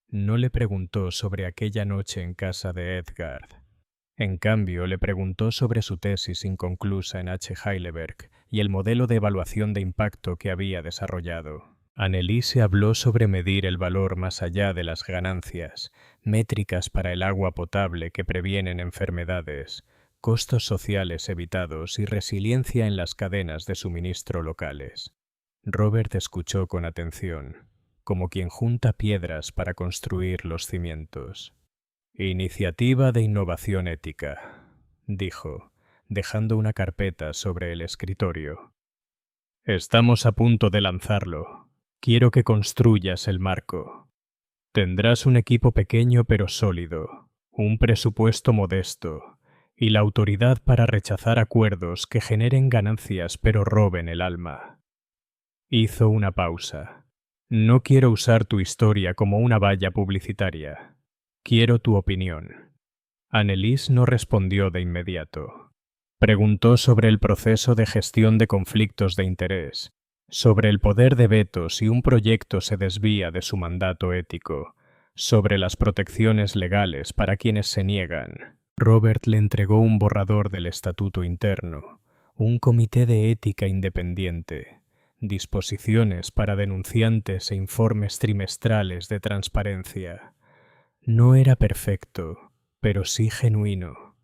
No le preguntó sobre aquella noche en casa de Edgard. En cambio, le preguntó sobre su tesis inconclusa en H. Heidelberg y el modelo de evaluación de impacto que había desarrollado. Anneliese habló sobre medir el valor más allá de las ganancias, métricas para el agua potable que previenen enfermedades, costos sociales evitados y resiliencia en las cadenas de suministro locales. Robert escuchó con atención, como quien junta piedras para construir los cimientos. Iniciativa de innovación ética, dijo, dejando una carpeta sobre el escritorio. Estamos a punto de lanzarlo. Quiero que construyas el marco. Tendrás un equipo pequeño pero sólido, un presupuesto modesto y la autoridad para rechazar acuerdos que generen ganancias pero roben el alma. Hizo una pausa. No quiero usar tu historia como una valla publicitaria. Quiero tu opinión. Anneliese no respondió de inmediato. Preguntó sobre el proceso de gestión de conflictos de interés, sobre el poder de veto si un proyecto se desvía de su mandato ético, sobre las protecciones legales para quienes se niegan. Robert le entregó un borrador del estatuto interno, un comité de ética independiente, disposiciones para denunciantes e informes trimestrales de transparencia. No era perfecto, pero sí genuino.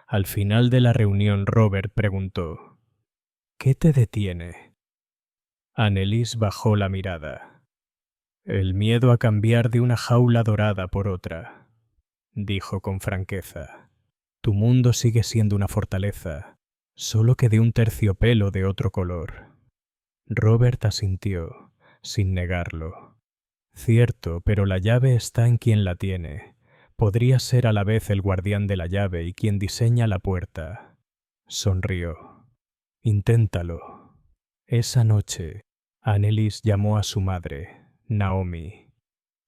Al final de la reunión, Robert preguntó: ¿qué te detiene? Anneliese bajó la mirada. El miedo a cambiar de una jaula dorada por otra, dijo con franqueza. Tu mundo sigue siendo una fortaleza, solo que de un terciopelo de otro color. Robert asintió, sin negarlo. Cierto, pero la llave está en quien la tiene. Podría ser a la vez el guardián de la llave y quien diseña la puerta. Sonrió. Inténtalo. Esa noche, Anneliese llamó a su madre, Naomi.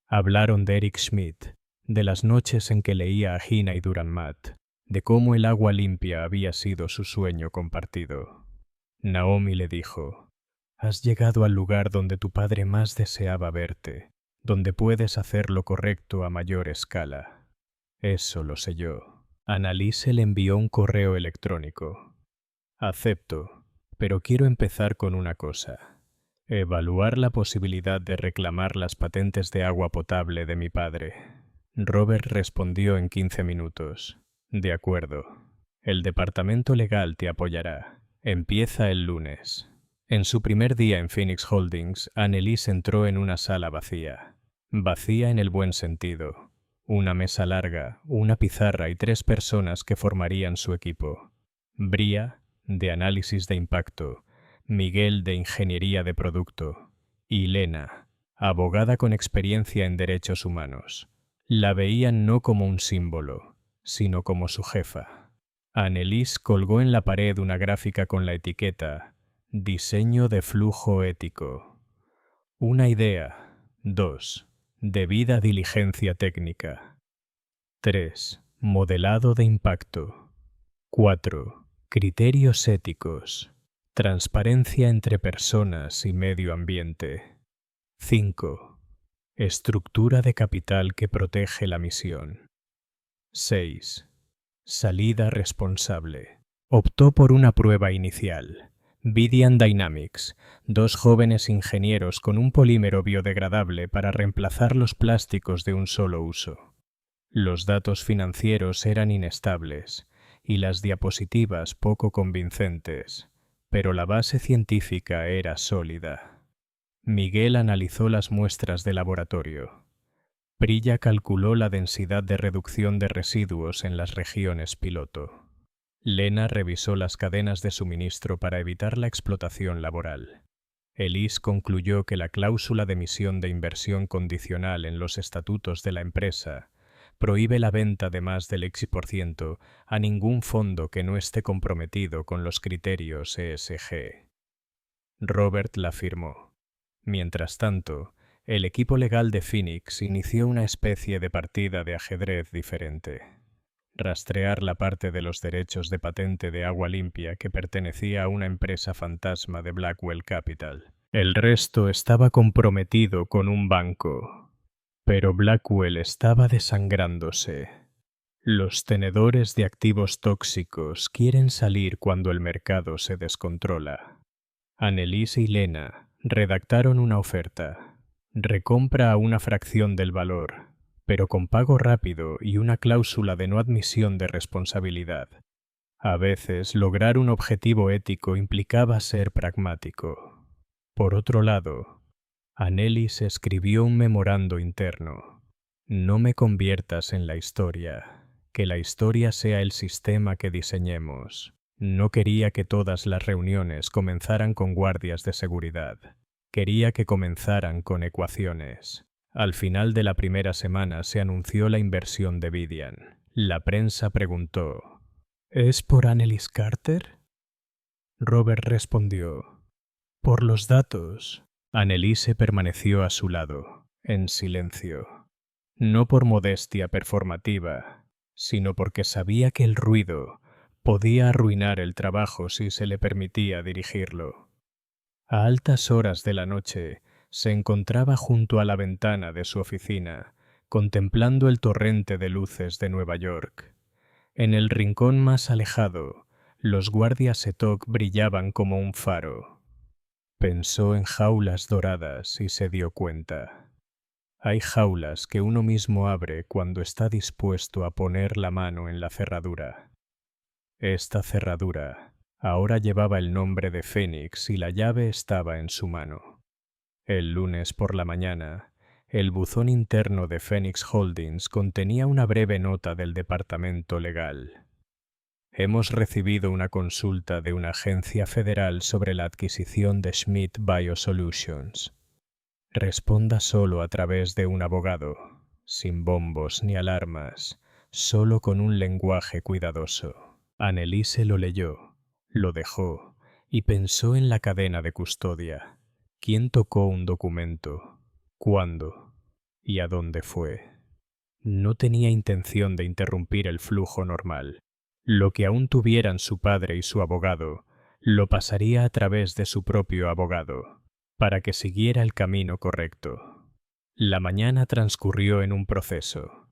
Hablaron de Eric Schmidt, de las noches en que leía a Gina y Dürrenmatt, de cómo el agua limpia había sido su sueño compartido. Naomi le dijo: has llegado al lugar donde tu padre más deseaba verte, donde puedes hacer lo correcto a mayor escala. Eso lo sé yo. Anneliese le envió un correo electrónico. Acepto, pero quiero empezar con una cosa. Evaluar la posibilidad de reclamar las patentes de agua potable de mi padre. Robert respondió en 15 minutos. De acuerdo. El departamento legal te apoyará. Empieza el lunes. En su primer día en Phoenix Holdings, Anneliese entró en una sala vacía. Vacía en el buen sentido. Una mesa larga, una pizarra y 3 personas que formarían su equipo. Bria, de análisis de impacto, Miguel, de ingeniería de producto, y Lena, abogada con experiencia en derechos humanos. La veían no como un símbolo, sino como su jefa. Anneliese colgó en la pared una gráfica con la etiqueta Diseño de flujo ético. Una idea. 2. Debida diligencia técnica. 3. Modelado de impacto. 4. Criterios éticos. Transparencia entre personas y medio ambiente. 5. Estructura de capital que protege la misión. 6. Salida responsable. Optó por una prueba inicial. Vidian Dynamics, 2 jóvenes ingenieros con un polímero biodegradable para reemplazar los plásticos de un solo uso. Los datos financieros eran inestables y las diapositivas poco convincentes, pero la base científica era sólida. Miguel analizó las muestras de laboratorio. Prilla calculó la densidad de reducción de residuos en las regiones piloto. Lena revisó las cadenas de suministro para evitar la explotación laboral. Elise concluyó que la cláusula de emisión de inversión condicional en los estatutos de la empresa prohíbe la venta de más del X% a ningún fondo que no esté comprometido con los criterios ESG. Robert la firmó. Mientras tanto, el equipo legal de Phoenix inició una especie de partida de ajedrez diferente. Rastrear la parte de los derechos de patente de agua limpia que pertenecía a una empresa fantasma de Blackwell Capital. El resto estaba comprometido con un banco. Pero Blackwell estaba desangrándose. Los tenedores de activos tóxicos quieren salir cuando el mercado se descontrola. Anneliese y Lena redactaron una oferta. Recompra a una fracción del valor, pero con pago rápido y una cláusula de no admisión de responsabilidad. A veces, lograr un objetivo ético implicaba ser pragmático. Por otro lado, Anneliese escribió un memorando interno. No me conviertas en la historia. Que la historia sea el sistema que diseñemos. No quería que todas las reuniones comenzaran con guardias de seguridad. Quería que comenzaran con ecuaciones. Al final de la primera semana se anunció la inversión de Vidian. La prensa preguntó: ¿Es por Anneliese Carter? Robert respondió: por los datos. Anneliese permaneció a su lado, en silencio. No por modestia performativa, sino porque sabía que el ruido podía arruinar el trabajo si se le permitía dirigirlo. A altas horas de la noche se encontraba junto a la ventana de su oficina, contemplando el torrente de luces de Nueva York. En el rincón más alejado, los guardias Setok brillaban como un faro. Pensó en jaulas doradas y se dio cuenta. Hay jaulas que uno mismo abre cuando está dispuesto a poner la mano en la cerradura. Esta cerradura ahora llevaba el nombre de Phoenix y la llave estaba en su mano. El lunes por la mañana, el buzón interno de Phoenix Holdings contenía una breve nota del departamento legal. Hemos recibido una consulta de una agencia federal sobre la adquisición de Schmidt Biosolutions. Responda solo a través de un abogado, sin bombos ni alarmas, solo con un lenguaje cuidadoso. Anneliese lo leyó, lo dejó y pensó en la cadena de custodia. ¿Quién tocó un documento? ¿Cuándo? ¿Y a dónde fue? No tenía intención de interrumpir el flujo normal. Lo que aún tuvieran su padre y su abogado, lo pasaría a través de su propio abogado, para que siguiera el camino correcto. La mañana transcurrió en un proceso.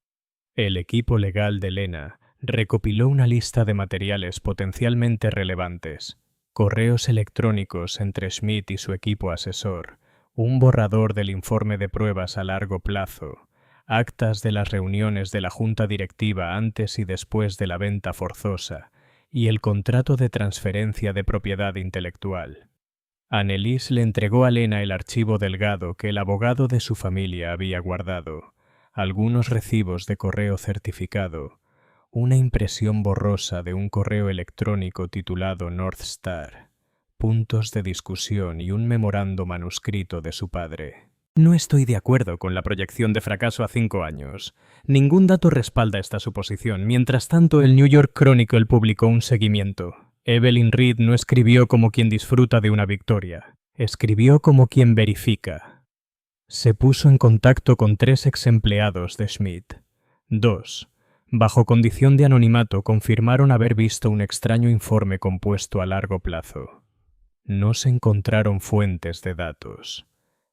El equipo legal de Lena recopiló una lista de materiales potencialmente relevantes, correos electrónicos entre Schmidt y su equipo asesor, un borrador del informe de pruebas a largo plazo, actas de las reuniones de la junta directiva antes y después de la venta forzosa y el contrato de transferencia de propiedad intelectual. Anneliese le entregó a Lena el archivo delgado que el abogado de su familia había guardado, algunos recibos de correo certificado, una impresión borrosa de un correo electrónico titulado North Star, puntos de discusión y un memorando manuscrito de su padre. No estoy de acuerdo con la proyección de fracaso a 5 años. Ningún dato respalda esta suposición. Mientras tanto, el New York Chronicle publicó un seguimiento. Evelyn Reed no escribió como quien disfruta de una victoria. Escribió como quien verifica. Se puso en contacto con 3 ex-empleados de Schmidt. 2, bajo condición de anonimato, confirmaron haber visto un extraño informe compuesto a largo plazo. No se encontraron fuentes de datos.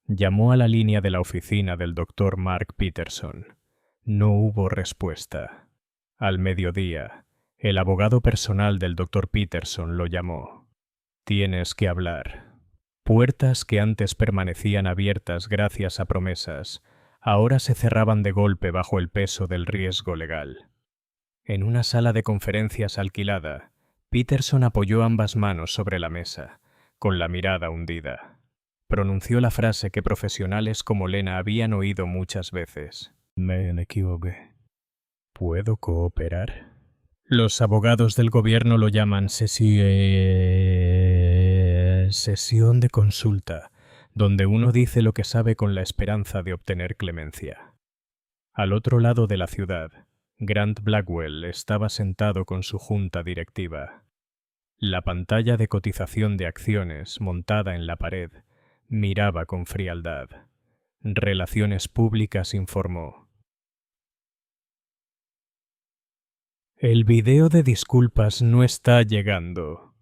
Llamó a la línea de la oficina del Dr. Mark Peterson. No hubo respuesta. Al mediodía, el abogado personal del Dr. Peterson lo llamó. Tienes que hablar. Puertas que antes permanecían abiertas gracias a promesas, ahora se cerraban de golpe bajo el peso del riesgo legal. En una sala de conferencias alquilada, Peterson apoyó ambas manos sobre la mesa, con la mirada hundida. Pronunció la frase que profesionales como Lena habían oído muchas veces. Me equivoqué. ¿Puedo cooperar? Los abogados del gobierno lo llaman sesión de consulta, donde uno dice lo que sabe con la esperanza de obtener clemencia. Al otro lado de la ciudad, Grant Blackwell estaba sentado con su junta directiva. La pantalla de cotización de acciones montada en la pared miraba con frialdad. Relaciones Públicas informó: el video de disculpas no está llegando.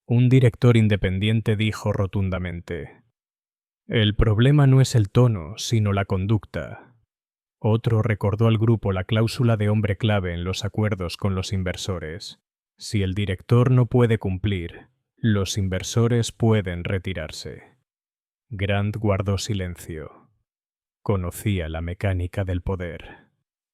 Un director independiente dijo rotundamente: el problema no es el tono, sino la conducta. Otro recordó al grupo la cláusula de hombre clave en los acuerdos con los inversores. Si el director no puede cumplir, los inversores pueden retirarse. Grant guardó silencio. Conocía la mecánica del poder.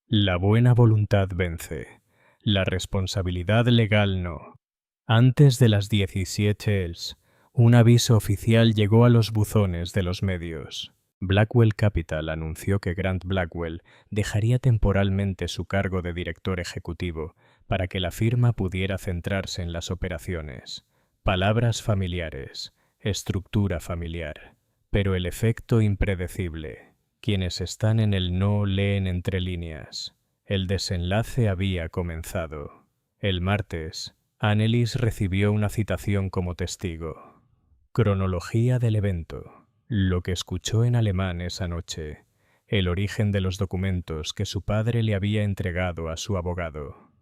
La buena voluntad vence. La responsabilidad legal no. Antes de las 17 horas, un aviso oficial llegó a los buzones de los medios. Blackwell Capital anunció que Grant Blackwell dejaría temporalmente su cargo de director ejecutivo para que la firma pudiera centrarse en las operaciones. Palabras familiares, estructura familiar, pero el efecto impredecible. Quienes están en el no leen entre líneas. El desenlace había comenzado. El martes, Annelies recibió una citación como testigo. Cronología del evento. Lo que escuchó en alemán esa noche. El origen de los documentos que su padre le había entregado a su abogado.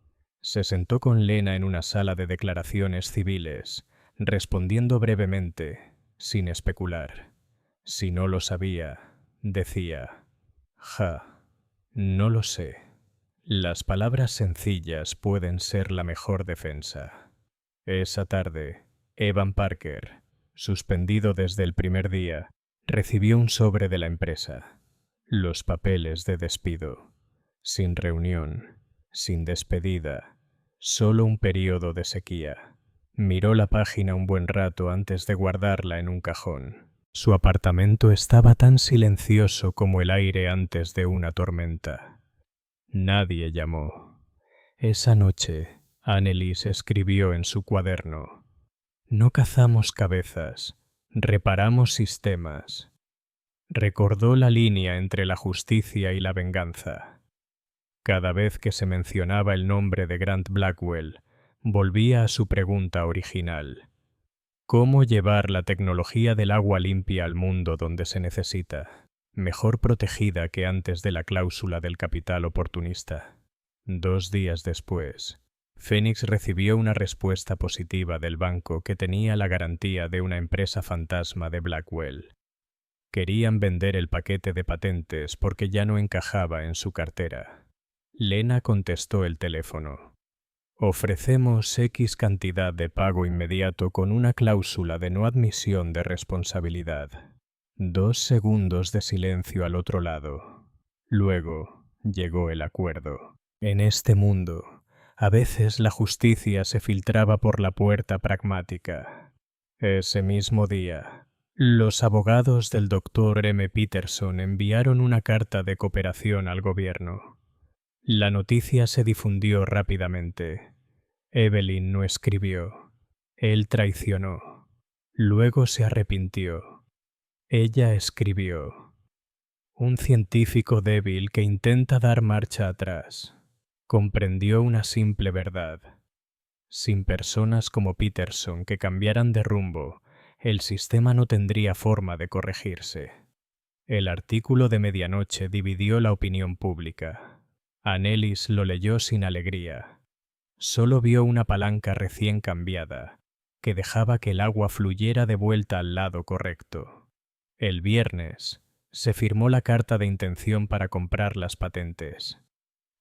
Se sentó con Lena en una sala de declaraciones civiles, respondiendo brevemente, sin especular. Si no lo sabía, decía, no lo sé. Las palabras sencillas pueden ser la mejor defensa. Esa tarde, Evan Parker, suspendido desde el primer día, recibió un sobre de la empresa. Los papeles de despido. Sin reunión, sin despedida, solo un período de sequía. Miró la página un buen rato antes de guardarla en un cajón. Su apartamento estaba tan silencioso como el aire antes de una tormenta. Nadie llamó. Esa noche, Annelies escribió en su cuaderno: no cazamos cabezas, reparamos sistemas. Recordó la línea entre la justicia y la venganza. Cada vez que se mencionaba el nombre de Grant Blackwell, volvía a su pregunta original: ¿cómo llevar la tecnología del agua limpia al mundo donde se necesita, mejor protegida que antes de la cláusula del capital oportunista? 2 días después, Phoenix recibió una respuesta positiva del banco que tenía la garantía de una empresa fantasma de Blackwell. Querían vender el paquete de patentes porque ya no encajaba en su cartera. Lena contestó el teléfono. Ofrecemos X cantidad de pago inmediato con una cláusula de no admisión de responsabilidad. 2 segundos de silencio al otro lado. Luego llegó el acuerdo. En este mundo, a veces la justicia se filtraba por la puerta pragmática. Ese mismo día, los abogados del Dr. M. Peterson enviaron una carta de cooperación al gobierno. La noticia se difundió rápidamente. Evelyn no escribió. Él traicionó. Luego se arrepintió. Ella escribió. Un científico débil que intenta dar marcha atrás. Comprendió una simple verdad. Sin personas como Peterson que cambiaran de rumbo, el sistema no tendría forma de corregirse. El artículo de medianoche dividió la opinión pública. Annelies lo leyó sin alegría. Solo vio una palanca recién cambiada, que dejaba que el agua fluyera de vuelta al lado correcto. El viernes, se firmó la carta de intención para comprar las patentes.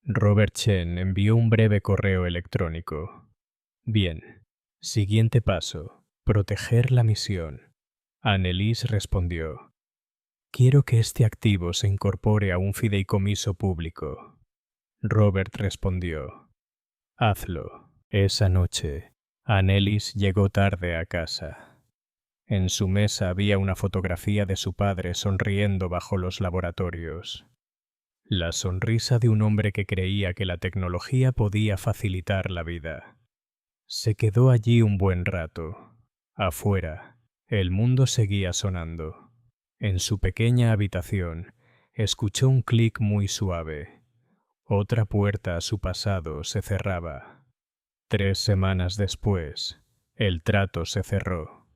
Robert Chen envió un breve correo electrónico. Bien. Siguiente paso. Proteger la misión. Annelies respondió. Quiero que este activo se incorpore a un fideicomiso público. Robert respondió. Hazlo. Esa noche, Annelies llegó tarde a casa. En su mesa había una fotografía de su padre sonriendo bajo los laboratorios. La sonrisa de un hombre que creía que la tecnología podía facilitar la vida. Se quedó allí un buen rato. Afuera, el mundo seguía sonando. En su pequeña habitación, escuchó un clic muy suave. Otra puerta a su pasado se cerraba. 3 semanas después, el trato se cerró.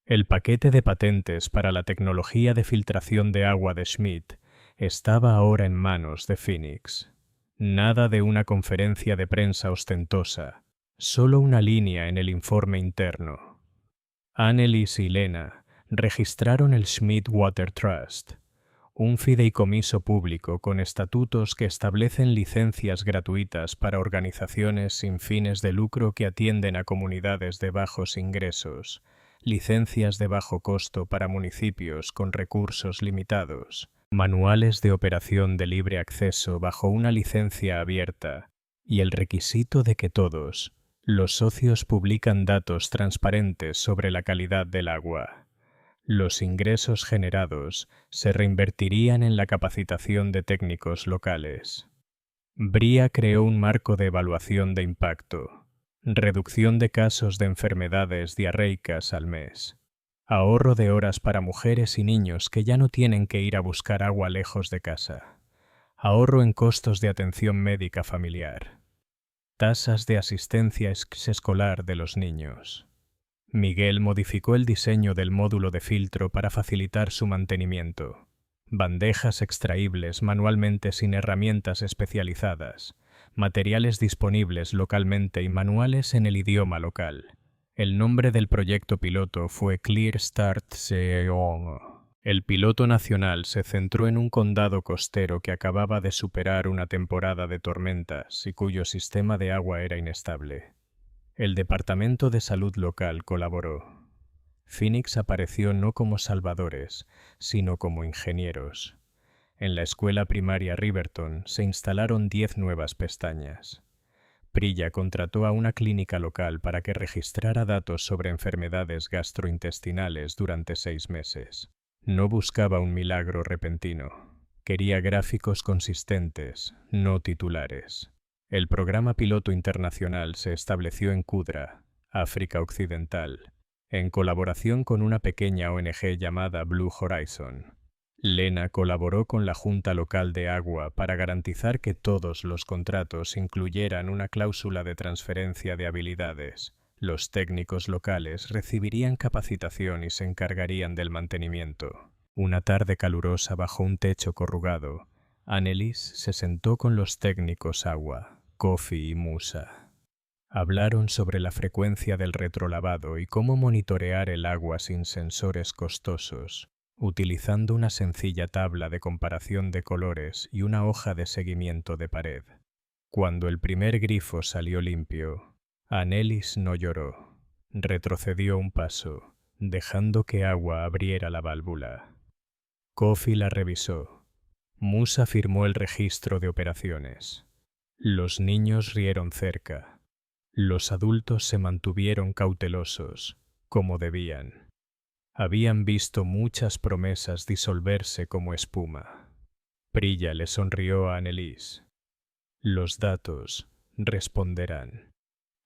El paquete de patentes para la tecnología de filtración de agua de Schmidt estaba ahora en manos de Phoenix. Nada de una conferencia de prensa ostentosa, solo una línea en el informe interno. Annelies y Lena registraron el Schmidt Water Trust, un fideicomiso público con estatutos que establecen licencias gratuitas para organizaciones sin fines de lucro que atienden a comunidades de bajos ingresos, licencias de bajo costo para municipios con recursos limitados, manuales de operación de libre acceso bajo una licencia abierta y el requisito de que todos, los socios, publican datos transparentes sobre la calidad del agua. Los ingresos generados se reinvertirían en la capacitación de técnicos locales. Bria creó un marco de evaluación de impacto, reducción de casos de enfermedades diarreicas al mes, ahorro de horas para mujeres y niños que ya no tienen que ir a buscar agua lejos de casa, ahorro en costos de atención médica familiar, tasas de asistencia escolar de los niños. Miguel modificó el diseño del módulo de filtro para facilitar su mantenimiento. Bandejas extraíbles manualmente sin herramientas especializadas, materiales disponibles localmente y manuales en el idioma local. El nombre del proyecto piloto fue Clear Start Seong. El piloto nacional se centró en un condado costero que acababa de superar una temporada de tormentas y cuyo sistema de agua era inestable. El Departamento de Salud local colaboró. Phoenix apareció no como salvadores, sino como ingenieros. En la escuela primaria Riverton se instalaron 10 nuevas pestañas. Prilla contrató a una clínica local para que registrara datos sobre enfermedades gastrointestinales durante 6 meses. No buscaba un milagro repentino. Quería gráficos consistentes, no titulares. El programa piloto internacional se estableció en Kudra, África Occidental, en colaboración con una pequeña ONG llamada Blue Horizon. Lena colaboró con la Junta Local de Agua para garantizar que todos los contratos incluyeran una cláusula de transferencia de habilidades. Los técnicos locales recibirían capacitación y se encargarían del mantenimiento. Una tarde calurosa bajo un techo corrugado, Annelies se sentó con los técnicos agua, Kofi y Musa. Hablaron sobre la frecuencia del retrolavado y cómo monitorear el agua sin sensores costosos, utilizando una sencilla tabla de comparación de colores y una hoja de seguimiento de pared. Cuando el primer grifo salió limpio, Annelies no lloró. Retrocedió un paso, dejando que agua abriera la válvula. Kofi la revisó. Musa firmó el registro de operaciones. Los niños rieron cerca. Los adultos se mantuvieron cautelosos, como debían. Habían visto muchas promesas disolverse como espuma. Prilla le sonrió a Annelies. Los datos responderán.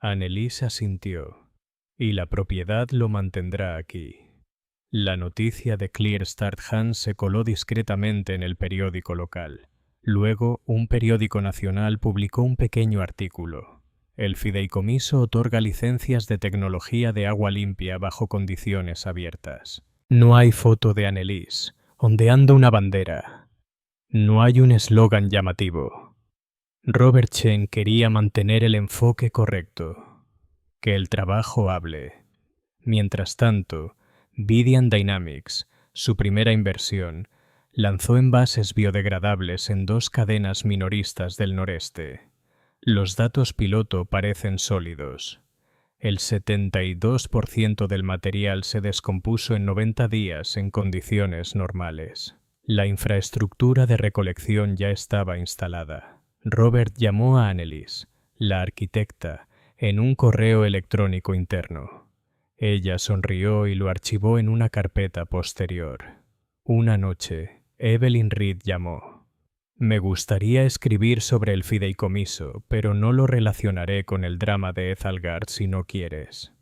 Annelies asintió. Y la propiedad lo mantendrá aquí. La noticia de Clear Start Hans se coló discretamente en el periódico local. Luego, un periódico nacional publicó un pequeño artículo. El fideicomiso otorga licencias de tecnología de agua limpia bajo condiciones abiertas. No hay foto de Annelies, ondeando una bandera. No hay un eslogan llamativo. Robert Chen quería mantener el enfoque correcto. Que el trabajo hable. Mientras tanto, Vidian Dynamics, su primera inversión, lanzó envases biodegradables en 2 cadenas minoristas del noreste. Los datos piloto parecen sólidos. El 72% del material se descompuso en 90 días en condiciones normales. La infraestructura de recolección ya estaba instalada. Robert llamó a Annelies, la arquitecta, en un correo electrónico interno. Ella sonrió y lo archivó en una carpeta posterior. Una noche, Evelyn Reed llamó. Me gustaría escribir sobre el fideicomiso, pero no lo relacionaré con el drama de Ethelgard si no quieres.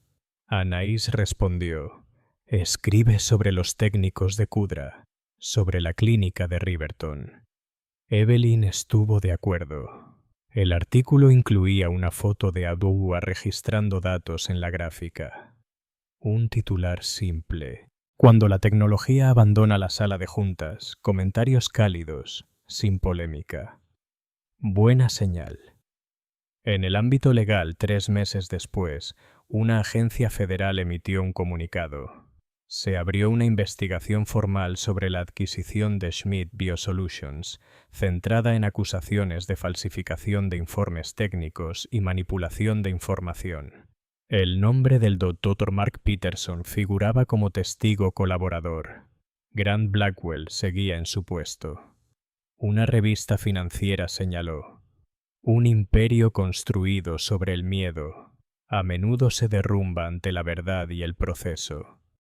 Anaïs respondió. Escribe sobre los técnicos de Kudra, sobre la clínica de Riverton. Evelyn estuvo de acuerdo. El artículo incluía una foto de Adua registrando datos en la gráfica. Un titular simple. Cuando la tecnología abandona la sala de juntas, comentarios cálidos, sin polémica. Buena señal. En el ámbito legal, 3 meses después, una agencia federal emitió un comunicado. Se abrió una investigación formal sobre la adquisición de Schmidt Biosolutions, centrada en acusaciones de falsificación de informes técnicos y manipulación de información. El nombre del Dr. Mark Peterson figuraba como testigo colaborador. Grant Blackwell seguía en su puesto. Una revista financiera señaló: un imperio construido sobre el miedo, a menudo se derrumba ante la verdad y el proceso.